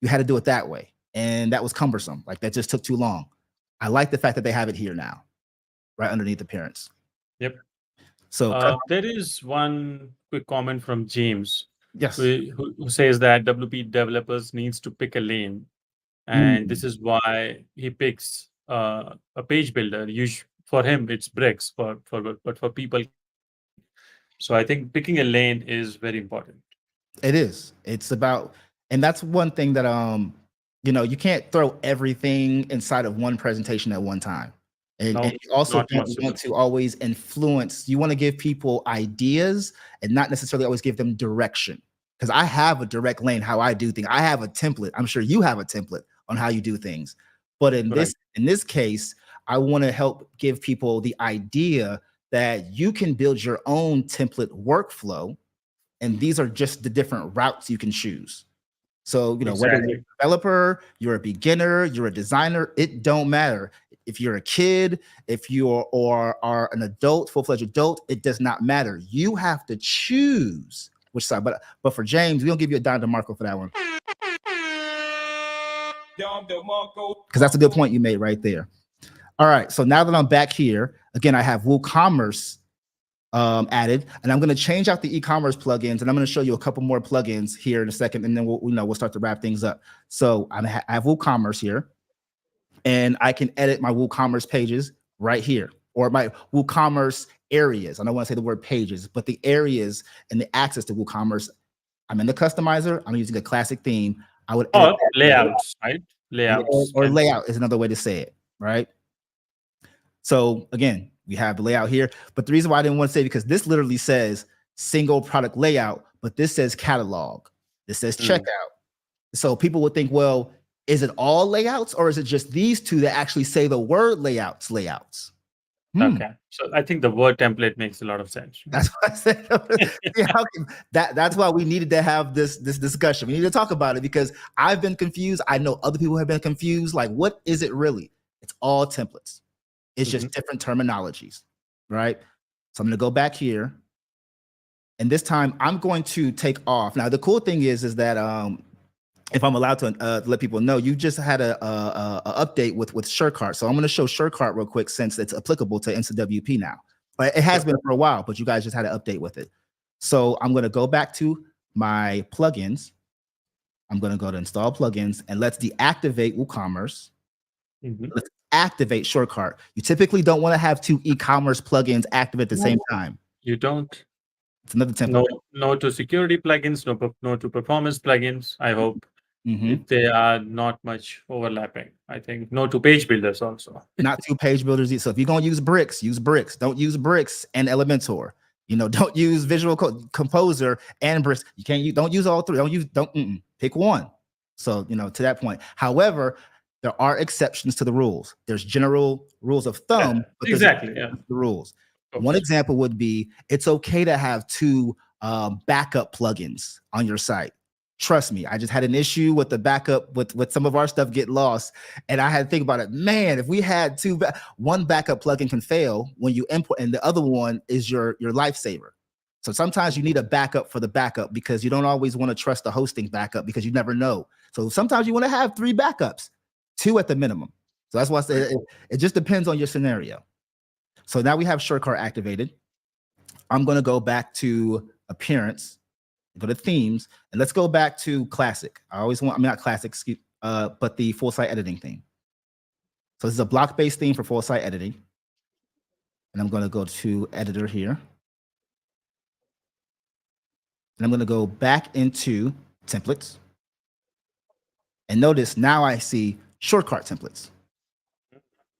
Speaker 2: You had to do it that way, and that was cumbersome. Like that just took too long. I like the fact that they have it here now, right underneath appearance.
Speaker 1: Yep.
Speaker 2: So
Speaker 1: There is one quick comment from James,
Speaker 2: yes,
Speaker 1: who says that WP developers needs to pick a lane, and this is why he picks a page builder. For him, it's bricks. But for people, so I think picking a lane is very important.
Speaker 2: it is. It's about, and that's one thing that you can't throw everything inside of one presentation at one time. And
Speaker 1: No,
Speaker 2: you also
Speaker 1: not
Speaker 2: don't
Speaker 1: possible.
Speaker 2: want to always influence. You want to give people ideas and not necessarily always give them direction. Because I have a direct lane how I do things. I have a template. I'm sure you have a template on how you do things. But in
Speaker 1: Right.
Speaker 2: this case, I want to help give people the idea that you can build your own template workflow, and these are just the different routes you can choose. So, whether you're
Speaker 1: Exactly.
Speaker 2: a developer, you're a beginner, you're a designer, it don't matter. If you're a kid, if you are an adult, full-fledged adult, it does not matter. You have to choose which side. But for James, we don't give you a Don DeMarco for that one. Because that's a good point you made right there. All right. So now that I'm back here, again, I have WooCommerce added, and I'm going to change out the e-commerce plugins, and I'm going to show you a couple more plugins here in a second, and then we'll start to wrap things up. So I have WooCommerce here, and I can edit my WooCommerce pages right here, or my WooCommerce areas. I don't want to say the word pages, but the areas and the access to WooCommerce. I'm in the customizer. I'm using a classic theme. I would edit
Speaker 1: Layouts, right? Layouts
Speaker 2: or layout is another way to say it, right? So again, we have the layout here, but the reason why I didn't want to say it, because this literally says single product layout, but this says catalog. This says checkout. So people would think, well, is it all layouts, or is it just these two that actually say the word layouts?
Speaker 1: Okay. So I think the word template makes a lot of sense.
Speaker 2: That's why I said that's why we needed to have this discussion. We need to talk about it because I've been confused. I know other people have been confused. Like, what is it really? It's all templates. It's just different terminologies, right? So I'm going to go back here, and this time I'm going to take off. Now, the cool thing is that if I'm allowed to let people know, you just had a update with SureCart. So I'm going to show SureCart real quick since it's applicable to InstaWP now. But it has been for a while, but you guys just had an update with it. So I'm going to go back to my plugins. I'm going to go to install plugins, and let's deactivate WooCommerce. Let's activate SureCart. You typically don't want to have two e-commerce plugins active at the same time.
Speaker 1: You don't.
Speaker 2: It's another template.
Speaker 1: No to security plugins, no to performance plugins. I hope they are not much overlapping. I think no to page builders also.
Speaker 2: Not two page builders. So if you're gonna use bricks, use bricks. Don't use bricks and Elementor. Don't use Visual Composer and bricks. You can't. Don't use all three. Don't pick one. So to that point. However, there are exceptions to the rules. There's general rules of thumb, but
Speaker 1: exactly.
Speaker 2: The rules. One example would be it's okay to have two backup plugins on your site. Trust me, I just had an issue with the backup with some of our stuff get lost, and I had to think about it. Man, if we had one backup plugin can fail when you import, and the other one is your lifesaver. So sometimes you need a backup for the backup because you don't always want to trust the hosting backup because you never know. So sometimes you want to have 3 backups. 2 at the minimum. So that's why I say it just depends on your scenario. So now we have SureCart activated. I'm going to go back to appearance, go to themes, and let's go back to classic. Not classic, but the full site editing theme. So this is a block-based theme for full site editing. And I'm going to go to editor here. And I'm going to go back into templates. And notice now I see SureCart templates.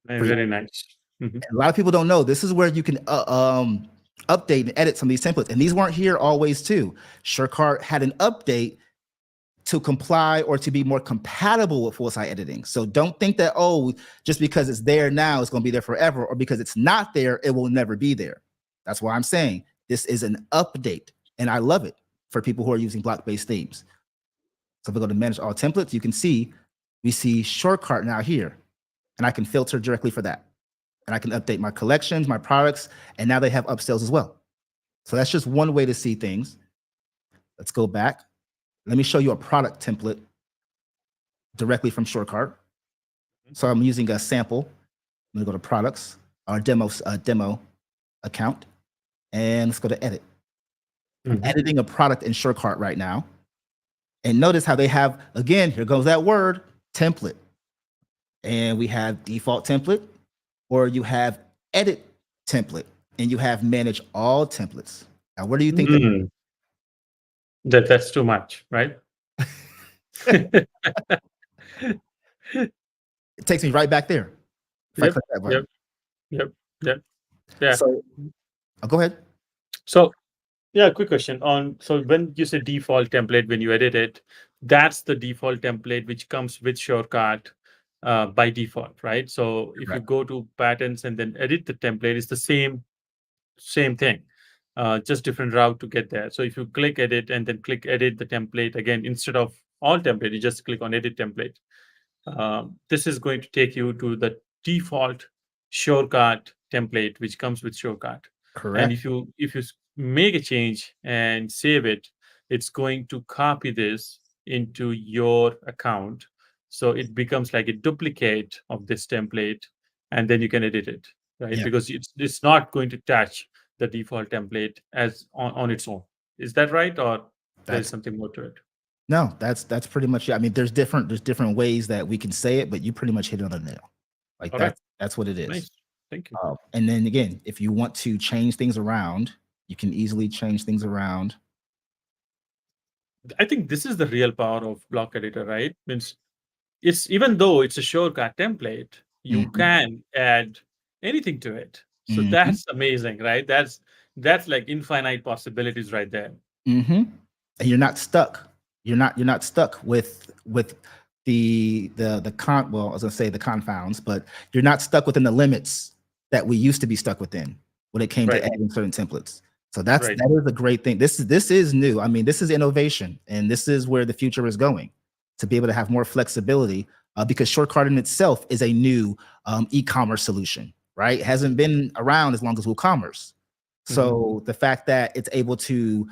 Speaker 1: Very nice.
Speaker 2: A lot of people don't know this is where you can update and edit some of these templates, and these weren't here always too. SureCart had an update to comply or to be more compatible with full site editing. So don't think that just because it's there now it's going to be there forever, or because it's not there it will never be there. That's why I'm saying this is an update, and I love it for people who are using block-based themes. So if we go to manage all templates, you can see we see SureCart now here, and I can filter directly for that. And I can update my collections, my products, and now they have upsells as well. So that's just one way to see things. Let's go back. Let me show you a product template directly from SureCart. So I'm using a sample. I'm gonna go to products, our demo account, and let's go to edit. I'm editing a product in SureCart right now. And notice how they have, again, here goes that word, template. And we have default template, or you have edit template, and you have manage all templates. Now, where do you think
Speaker 1: that's too much, right?
Speaker 2: it takes me right back there? If I
Speaker 1: Yep,
Speaker 2: click that button.
Speaker 1: Yeah.
Speaker 2: So, go ahead.
Speaker 1: So, yeah, quick question on. So when you say default template, when you edit it, that's the default template which comes with SureCart by default, right? So if you
Speaker 2: Correct.
Speaker 1: go to patterns and then edit the template, it's the same thing, just different route to get there. So if you click edit and then click edit the template again, instead of all template, you just click on edit template. This is going to take you to the default SureCart template, which comes with SureCart. And
Speaker 2: Correct.
Speaker 1: if you make a change and save it, it's going to copy this into your account. So it becomes like a duplicate of this template, and then you can edit it, right?
Speaker 2: Yeah,
Speaker 1: Because it's not going to touch the default template as on its own. Is that right, or there is
Speaker 2: that's
Speaker 1: something more to it?
Speaker 2: no, that's pretty much it. I mean, there's different ways that we can say it, but you pretty much hit it on the nail. Like
Speaker 1: All right,
Speaker 2: that's what it is.
Speaker 1: nice, thank you.
Speaker 2: And then again, if you want to change things around, you can easily change things around.
Speaker 1: I think this is the real power of block editor, right? Means it's, even though it's a shortcut template, you
Speaker 2: Mhm,
Speaker 1: can add anything to it. So
Speaker 2: mhm,
Speaker 1: that's amazing, right? That's like infinite possibilities right there.
Speaker 2: mhm. And you're not stuck. You're not stuck with the well, I was gonna say the confounds, but you're not stuck within the limits that we used to be stuck within when it came to
Speaker 1: Right,
Speaker 2: adding certain templates. So
Speaker 1: right.
Speaker 2: that is a great thing. This is new. I mean, this is innovation, and this is where the future is going, to be able to have more flexibility, because SureCart in itself is a new e-commerce solution, right? It hasn't been around as long as WooCommerce. So the fact that it's able to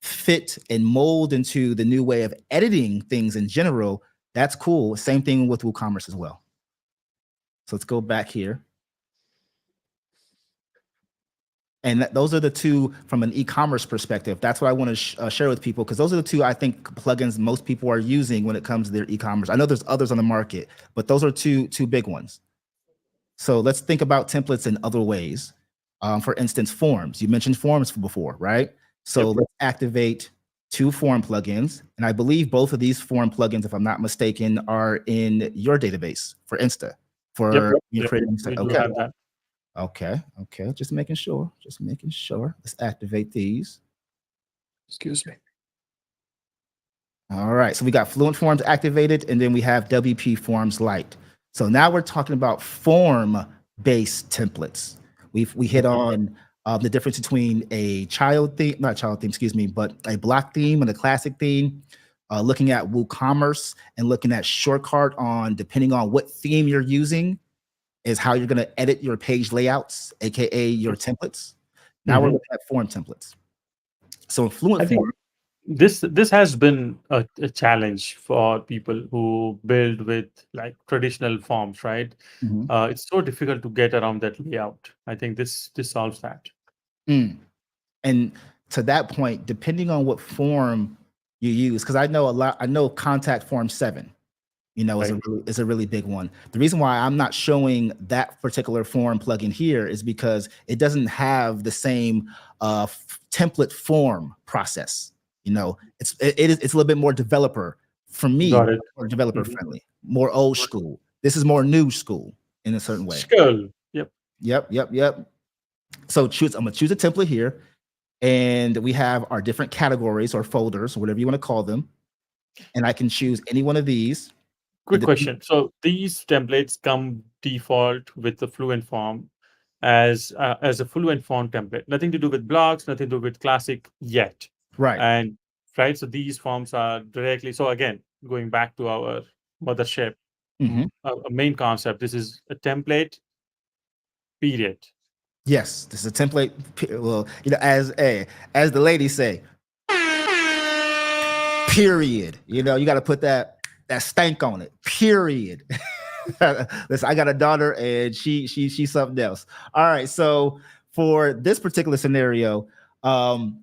Speaker 2: fit and mold into the new way of editing things in general, that's cool. Same thing with WooCommerce as well. So let's go back here. And those are the two from an e-commerce perspective. That's what I want to share with people, because those are the two I think plugins most people are using when it comes to their e-commerce. I know there's others on the market, but those are two big ones. So let's think about templates in other ways. For instance, forms. You mentioned forms before, right? So
Speaker 1: Yep.
Speaker 2: let's activate two form plugins. And I believe both of these form plugins, if I'm not mistaken, are in your database for Insta. For your
Speaker 1: Yep.
Speaker 2: creating.
Speaker 1: We do
Speaker 2: Okay.
Speaker 1: have that.
Speaker 2: Okay. Okay. Just making sure. Just making sure. Let's activate these.
Speaker 1: Excuse me.
Speaker 2: All right. So we got Fluent Forms activated, and then we have WP Forms Lite. So now we're talking about form-based templates. We hit on the difference between a not child theme, excuse me, but a block theme and a classic theme. Looking at WooCommerce and looking at SureCart on, depending on what theme you're using, is how you're going to edit your page layouts, aka your templates. Now we're looking at form templates. So in Fluent
Speaker 1: I think
Speaker 2: Form,
Speaker 1: this has been a challenge for people who build with like traditional forms, right?
Speaker 2: Mhm.
Speaker 1: It's so difficult to get around that layout. I think this solves that.
Speaker 2: Mm. And to that point, depending on what form you use, because I know contact form 7,
Speaker 1: Right.
Speaker 2: is a really big one. The reason why I'm not showing that particular form plugin here is because it doesn't have the same template form process. It's a little bit more developer, for me,
Speaker 1: Got it.
Speaker 2: more developer
Speaker 1: Mhm.
Speaker 2: friendly, more old school. This is more new school in a certain way.
Speaker 1: Skull. Yep.
Speaker 2: Yep. So I'm gonna choose a template here, and we have our different categories or folders, or whatever you want to call them. And I can choose any one of these.
Speaker 1: Quick question. So these templates come default with the Fluent form as a Fluent form template. Nothing to do with blocks, nothing to do with classic yet.
Speaker 2: Right.
Speaker 1: And right, so these forms are directly. So again, going back to our mothership,
Speaker 2: Mhm.
Speaker 1: a main concept. This is a template. Period.
Speaker 2: Yes, this is a template. Well, as the ladies say, period. You got to put that stank on it. Period. Listen, I got a daughter, and she's something else. All right, so for this particular scenario, to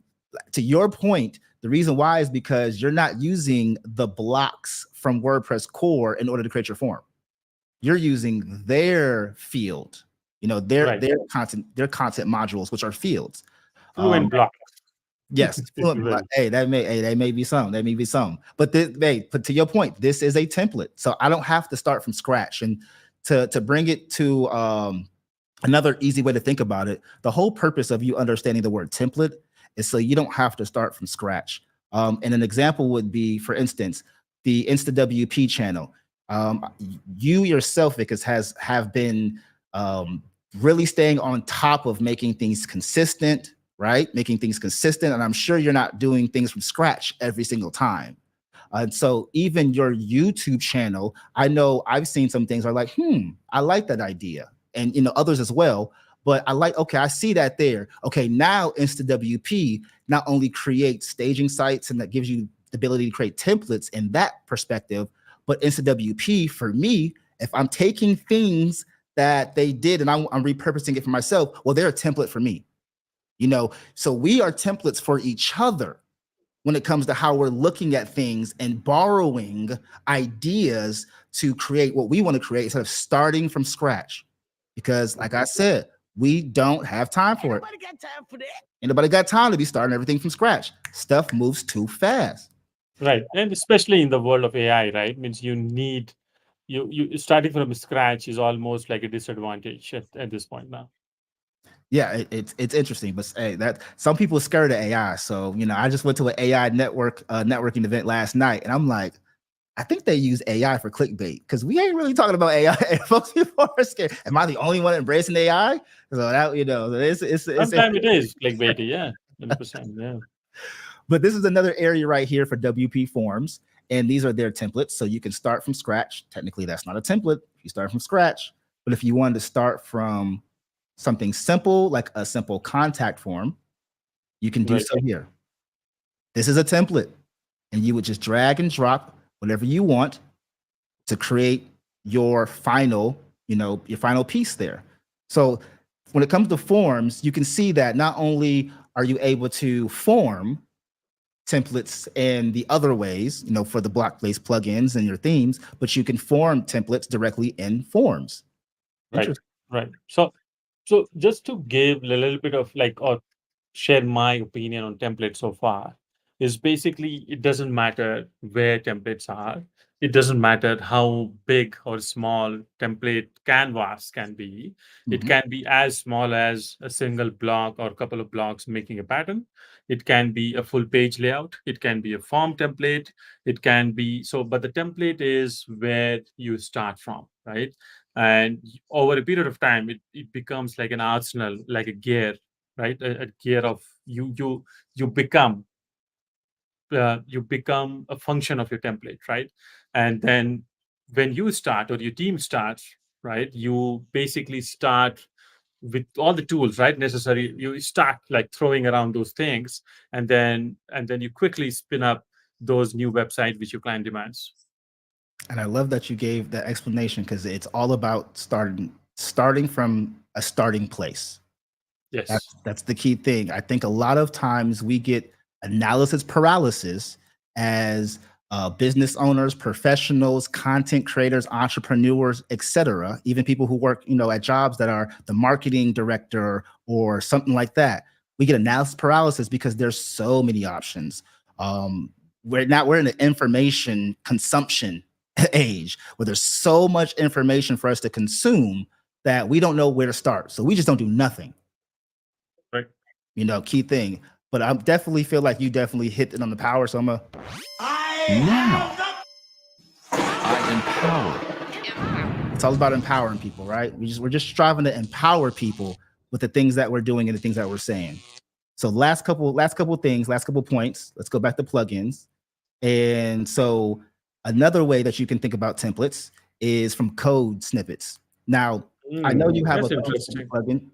Speaker 2: your point, the reason why is because you're not using the blocks from WordPress core in order to create your form. You're using their field, their content modules, which are fields.
Speaker 1: Fluent block.
Speaker 2: Yes, that may be some. That may be some. But to your point, this is a template, so I don't have to start from scratch. And to bring it to another easy way to think about it, the whole purpose of you understanding the word template is so you don't have to start from scratch. And an example would be, for instance, the InstaWP channel. You yourself, because have been really staying on top of making things consistent. Right? Making things consistent. And I'm sure you're not doing things from scratch every single time. And so even your YouTube channel, I know I've seen some things are like, I like that idea. And, others as well. But I see that there. Okay, now InstaWP not only creates staging sites, and that gives you the ability to create templates in that perspective, but InstaWP, for me, if I'm taking things that they did and I'm repurposing it for myself, well, they're a template for me. So we are templates for each other when it comes to how we're looking at things and borrowing ideas to create what we want to create instead of starting from scratch. Because like I said, we don't have time for it.
Speaker 3: Nobody got time for that.
Speaker 2: Anybody got time to be starting everything from scratch? Stuff moves too fast.
Speaker 1: Right. And especially in the world of AI, right? Means you need you starting from scratch is almost like a disadvantage at this point now.
Speaker 2: Yeah, it's interesting, but hey, that some people are scared of AI. So I just went to an AI networking event last night, and I'm like, I think they use AI for clickbait because we ain't really talking about AI. Folks, people are scared. Am I the only one embracing AI? So that it's
Speaker 1: Sometimes it is clickbaity, yeah, 100%, yeah.
Speaker 2: But this is another area right here for WP forms, and these are their templates. So you can start from scratch. Technically, that's not a template if you start from scratch. But if you wanted to start from something simple, like a simple contact form, you can do so here. This is a template, and you would just drag and drop whatever you want to create your final, your final piece there. So when it comes to forms, you can see that not only are you able to form templates in the other ways, for the block-based plugins and your themes, but you can form templates directly in forms.
Speaker 1: Right. So just to give a little bit of or share my opinion on templates so far, is basically it doesn't matter where templates are. It doesn't matter how big or small template canvas can be. It can be as small as a single block or a couple of blocks making a pattern. It can be a full page layout. It can be a form template. It can be but the template is where you start from, right? And over a period of time, it becomes like an arsenal, like a gear, right? A gear of you become a function of your template, right? And then when you start or your team starts, right, you basically start with all the tools, right, necessary. You start like throwing around those things, and then you quickly spin up those new websites which your client demands.
Speaker 2: And I love that you gave that explanation because it's all about starting from a starting place.
Speaker 1: Yes.
Speaker 2: That's the key thing. I think a lot of times we get analysis paralysis as business owners, professionals, content creators, entrepreneurs, etc. Even people who work, at jobs that are the marketing director or something like that. We get analysis paralysis because there's so many options. We're in an information consumption age where there's so much information for us to consume that we don't know where to start. So we just don't do nothing.
Speaker 1: Right.
Speaker 2: Key thing. But I definitely feel like you definitely hit it on the power. So I empower. It's all about empowering people, right? We're just striving to empower people with the things that we're doing and the things that we're saying. So last couple points. Let's go back to plugins. And so another way that you can think about templates is from code snippets. Now, I know you have a plugin.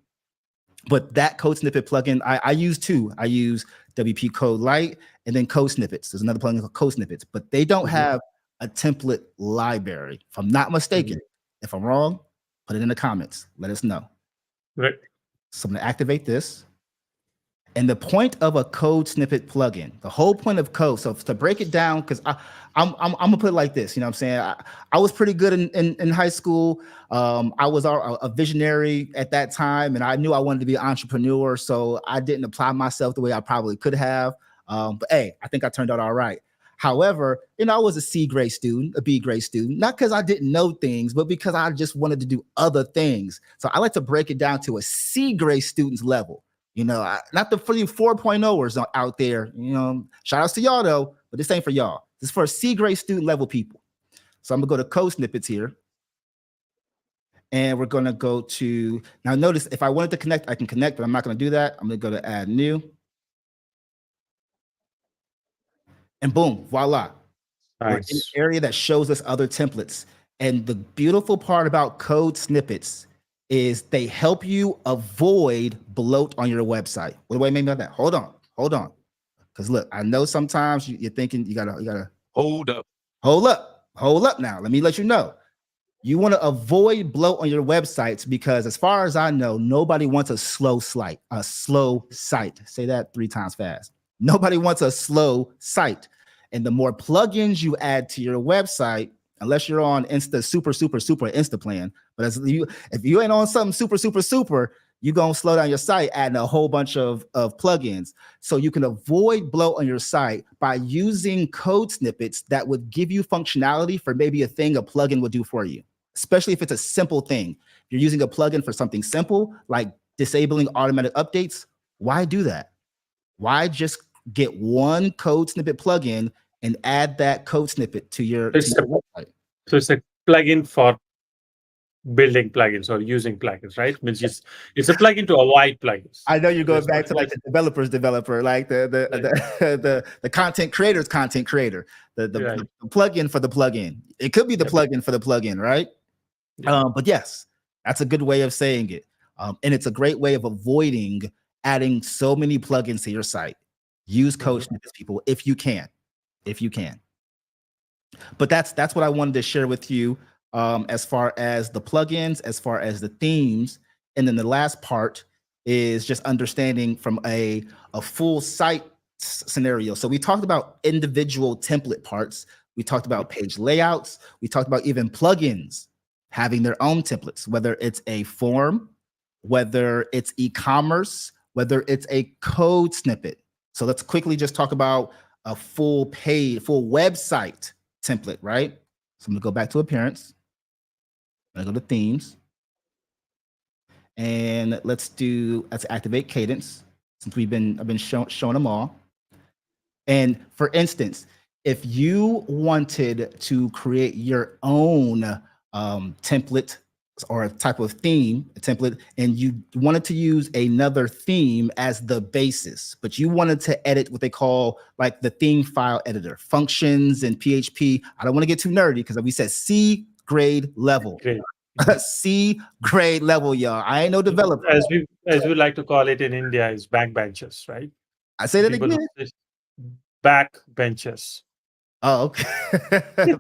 Speaker 2: But that code snippet plugin, I use two. I use WP Code Lite and then Code Snippets. There's another plugin called Code Snippets, but they don't have a template library. If I'm not mistaken, if I'm wrong, put it in the comments. Let us know.
Speaker 1: Right.
Speaker 2: So I'm going to activate this. And the point of a code snippet plugin, the whole point of code, so to break it down, because I'm gonna put it like this, you know what I'm saying? I was pretty good in high school. I was a visionary at that time, and I knew I wanted to be an entrepreneur, so I didn't apply myself the way I probably could have. But hey, I think I turned out all right. However, you know, I was a C grade student, a B grade student, not because I didn't know things, but because I just wanted to do other things. So I like to break it down to a C grade student's level. You know, not the 4.0ers out there, you know, shout outs to y'all though, but this ain't for y'all. This is for C grade student level people. So I'm gonna go to code snippets here. And we're gonna go to, now notice if I wanted to connect, I can connect, but I'm not gonna do that. I'm gonna go to add new. And boom, voila. We're in an
Speaker 1: Nice.
Speaker 2: area that shows us other templates. And the beautiful part about code snippets is they help you avoid bloat on your website. What do I mean by that? Hold on. Because look, I know sometimes you're thinking you gotta hold up now. Let me let you know. You want to avoid bloat on your websites because, as far as I know, nobody wants a slow site. Say that 3 times fast. Nobody wants a slow site. And the more plugins you add to your website, unless you're on super Insta plan, but if you ain't on something super, you're gonna slow down your site adding a whole bunch of plugins. So you can avoid bloat on your site by using code snippets that would give you functionality for maybe a thing a plugin would do for you, especially if it's a simple thing. If you're using a plugin for something simple like disabling automatic updates, why do that? Why just get one code snippet plugin and add that code snippet to your website?
Speaker 1: So it's a plugin for building plugins or using plugins, right? Means it's a plugin to avoid plugins.
Speaker 2: I know you're going back to like the developer's developer, like the content creator's content creator, the plugin for the plugin. It could be the plugin for the plugin, right? But yes, that's a good way of saying it. And it's a great way of avoiding adding so many plugins to your site. Use code snippets, people, if you can. But that's what I wanted to share with you as far as the plugins, as far as the themes. And then the last part is just understanding from a full site scenario. So we talked about individual template parts. We talked about page layouts. We talked about even plugins having their own templates, whether it's a form, whether it's e-commerce, whether it's a code snippet. So let's quickly just talk about a full website template, right? So I'm gonna go back to appearance. I'm gonna go to themes. And let's activate cadence, since I've been showing them all. And for instance, if you wanted to create your own template or a type of theme, a template, and you wanted to use another theme as the basis, but you wanted to edit what they call like the theme file editor, functions and PHP. I don't want to get too nerdy because we said C grade level. C grade level, y'all. I ain't no developer.
Speaker 1: As we like to call it in India, is backbenchers, right?
Speaker 2: I say that again.
Speaker 1: Backbenchers.
Speaker 2: Oh, okay.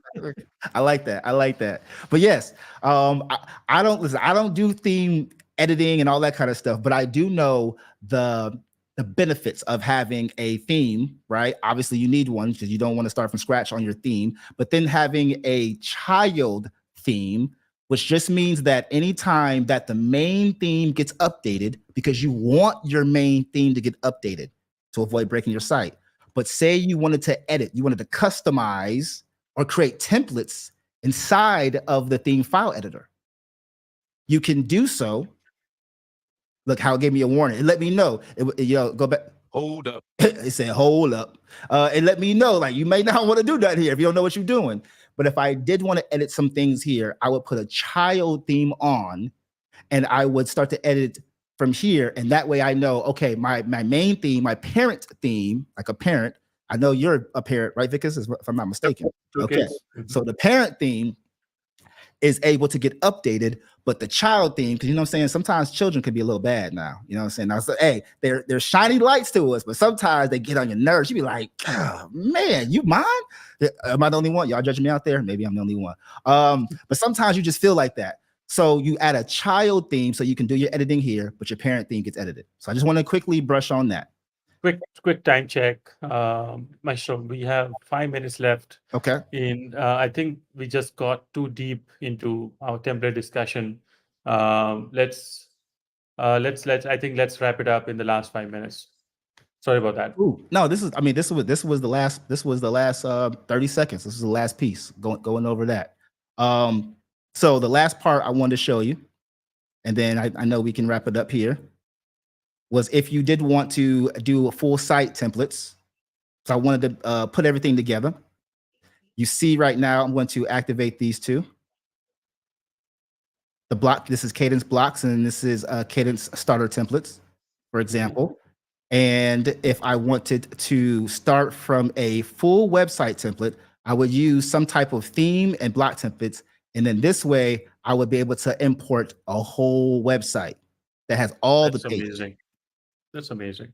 Speaker 2: I like that. But yes, I don't do theme editing and all that kind of stuff, but I do know the benefits of having a theme, right? Obviously you need one because you don't want to start from scratch on your theme, but then having a child theme, which just means that anytime that the main theme gets updated, because you want your main theme to get updated to avoid breaking your site. But say you wanted to edit, you wanted to customize or create templates inside of the theme file editor. You can do so. Look how it gave me a warning. It let me know. Go back. Hold up. It said, hold up. It let me know, like, you may not want to do that here if you don't know what you're doing. But if I did want to edit some things here, I would put a child theme on and I would start to edit from here. And that way I know, okay, my main theme, my parent theme, like a parent, I know you're a parent, right, Vickers, if I'm not mistaken. Okay. So the parent theme is able to get updated, but the child theme, because you know what I'm saying, sometimes children can be a little bad now. You know what I'm saying? Now, so, hey, they're shiny lights to us, but sometimes they get on your nerves. You be like, oh, man, you mind? Am I the only one? Y'all judging me out there? Maybe I'm the only one. But sometimes you just feel like that. So you add a child theme so you can do your editing here, but your parent theme gets edited. So I just want to quickly brush on that.
Speaker 1: Quick time check. Maestro, we have 5 minutes left.
Speaker 2: Okay.
Speaker 1: I think we just got too deep into our template discussion. Let's wrap it up in the last 5 minutes. Sorry about that.
Speaker 2: Ooh, no, this was the last 30 seconds. This is the last piece going over that. So the last part I wanted to show you, and then I know we can wrap it up here, was if you did want to do a full site templates. So I wanted to put everything together. You see right now, I'm going to activate these two. The block, this is Cadence blocks, and this is Cadence starter templates, for example. And if I wanted to start from a full website template, I would use some type of theme and block templates. And then this way, I would be able to import a whole website that has all the pages.
Speaker 1: Amazing. That's amazing.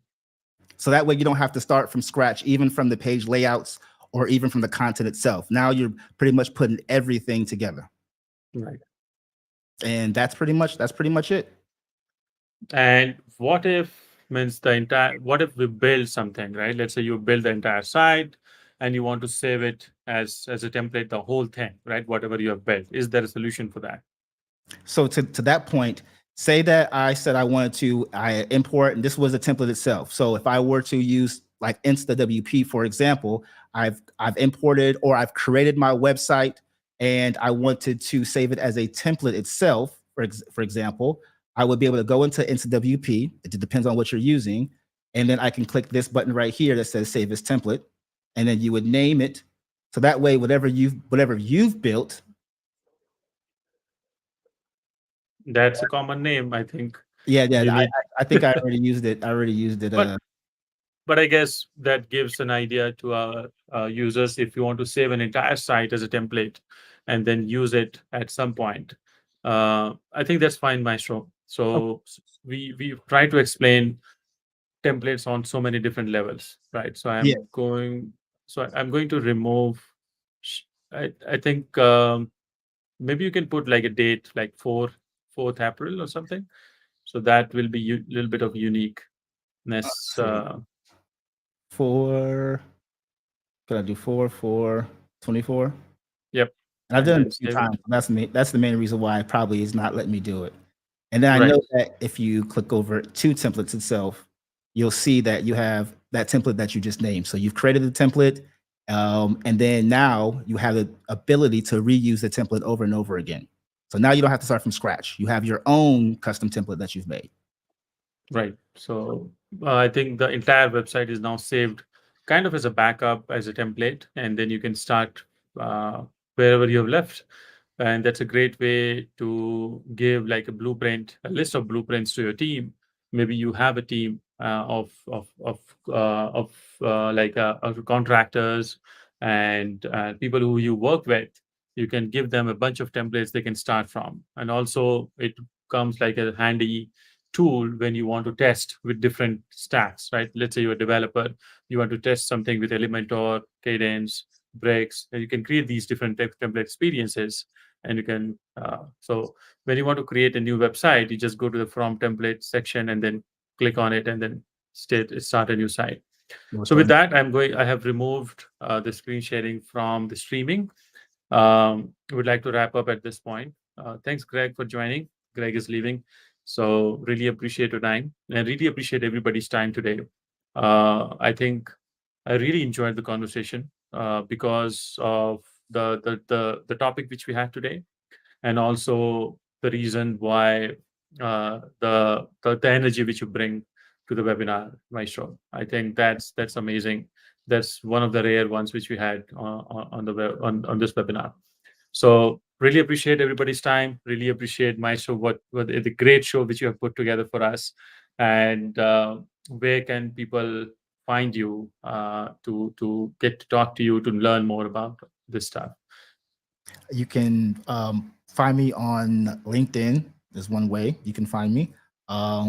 Speaker 2: So that way you don't have to start from scratch, even from the page layouts or even from the content itself. Now you're pretty much putting everything together.
Speaker 1: Right.
Speaker 2: And that's pretty much it.
Speaker 1: And what if we build something, right? Let's say you build the entire site and you want to save it as a template, the whole thing, right? Whatever you have built. Is there a solution for that?
Speaker 2: So to that point, say that I said I import, and this was a template itself. So if I were to use like InstaWP, for example, I've imported or I've created my website and I wanted to save it as a template itself, for example, I would be able to go into InstaWP. It depends on what you're using. And then I can click this button right here that says save as template. And then you would name it. So that way, whatever you've built.
Speaker 1: That's a common name, I think.
Speaker 2: Yeah. I think I already used it.
Speaker 1: But I guess that gives an idea to our users if you want to save an entire site as a template and then use it at some point. I think that's fine, Maestro. So we try to explain templates on so many different levels, right? So I'm going to remove. I think maybe you can put like a date, like 4th April or something. So that will be a little bit of uniqueness.
Speaker 2: Could I do 4/4/24?
Speaker 1: Yep.
Speaker 2: And I've done it a few times. That's the main reason why it probably is not letting me do it. And then I know that if you click over to templates itself, you'll see that you have that template that you just named. So you've created the template, and then now you have the ability to reuse the template over and over again. So now you don't have to start from scratch. You have your own custom template that you've made.
Speaker 1: Right. So I think the entire website is now saved kind of as a backup, as a template, and then you can start wherever you have left. And that's a great way to give like a list of blueprints to your team. Maybe you have a team of contractors and people who you work with. You can give them a bunch of templates they can start from, and also it comes like a handy tool when you want to test with different stacks, right? Let's say you're a developer, you want to test something with Elementor, Cadence, Breaks, and you can create these different template experiences. And you can, so when you want to create a new website, you just go to the from template section and then click on it and then start a new site. So with that, I have removed the screen sharing from the streaming. Would like to wrap up at this point. Thanks, Greg, for joining. Greg is leaving. So really appreciate your time and really appreciate everybody's time today. I think I really enjoyed the conversation because of the topic which we had today, and also the reason why the energy which you bring to the webinar, Maestro. I think that's amazing. That's one of the rare ones which we had on this webinar. So really appreciate everybody's time. Really appreciate Maestro what the great show which you have put together for us. And where can people find you to get to talk to you to learn more about this stuff?
Speaker 2: You can find me on LinkedIn is one way you can find me.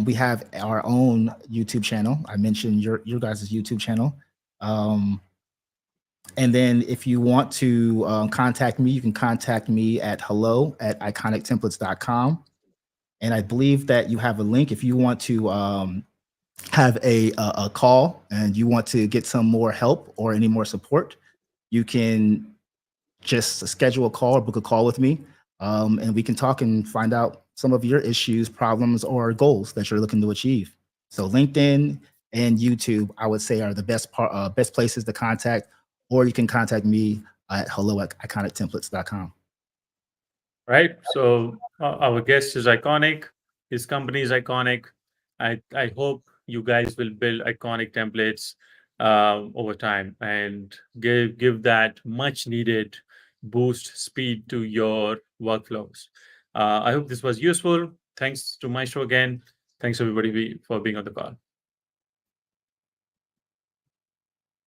Speaker 2: We have our own YouTube channel. I mentioned your guys' YouTube channel. And then if you want to contact me, you can contact me at hello@iconictemplates.com. And I believe that you have a link if you want to have a call and you want to get some more help or any more support. You can just schedule a call or book a call with me, and we can talk and find out some of your issues, problems, or goals that you're looking to achieve. So LinkedIn and YouTube, I would say, are the best places to contact, or you can contact me at hello@iconictemplates.com.
Speaker 1: Right. So our guest is iconic. His company is iconic. I hope you guys will build iconic templates over time and give that much needed boost speed to your workflows. I hope this was useful. Thanks to Maestro again. Thanks everybody for being on the call.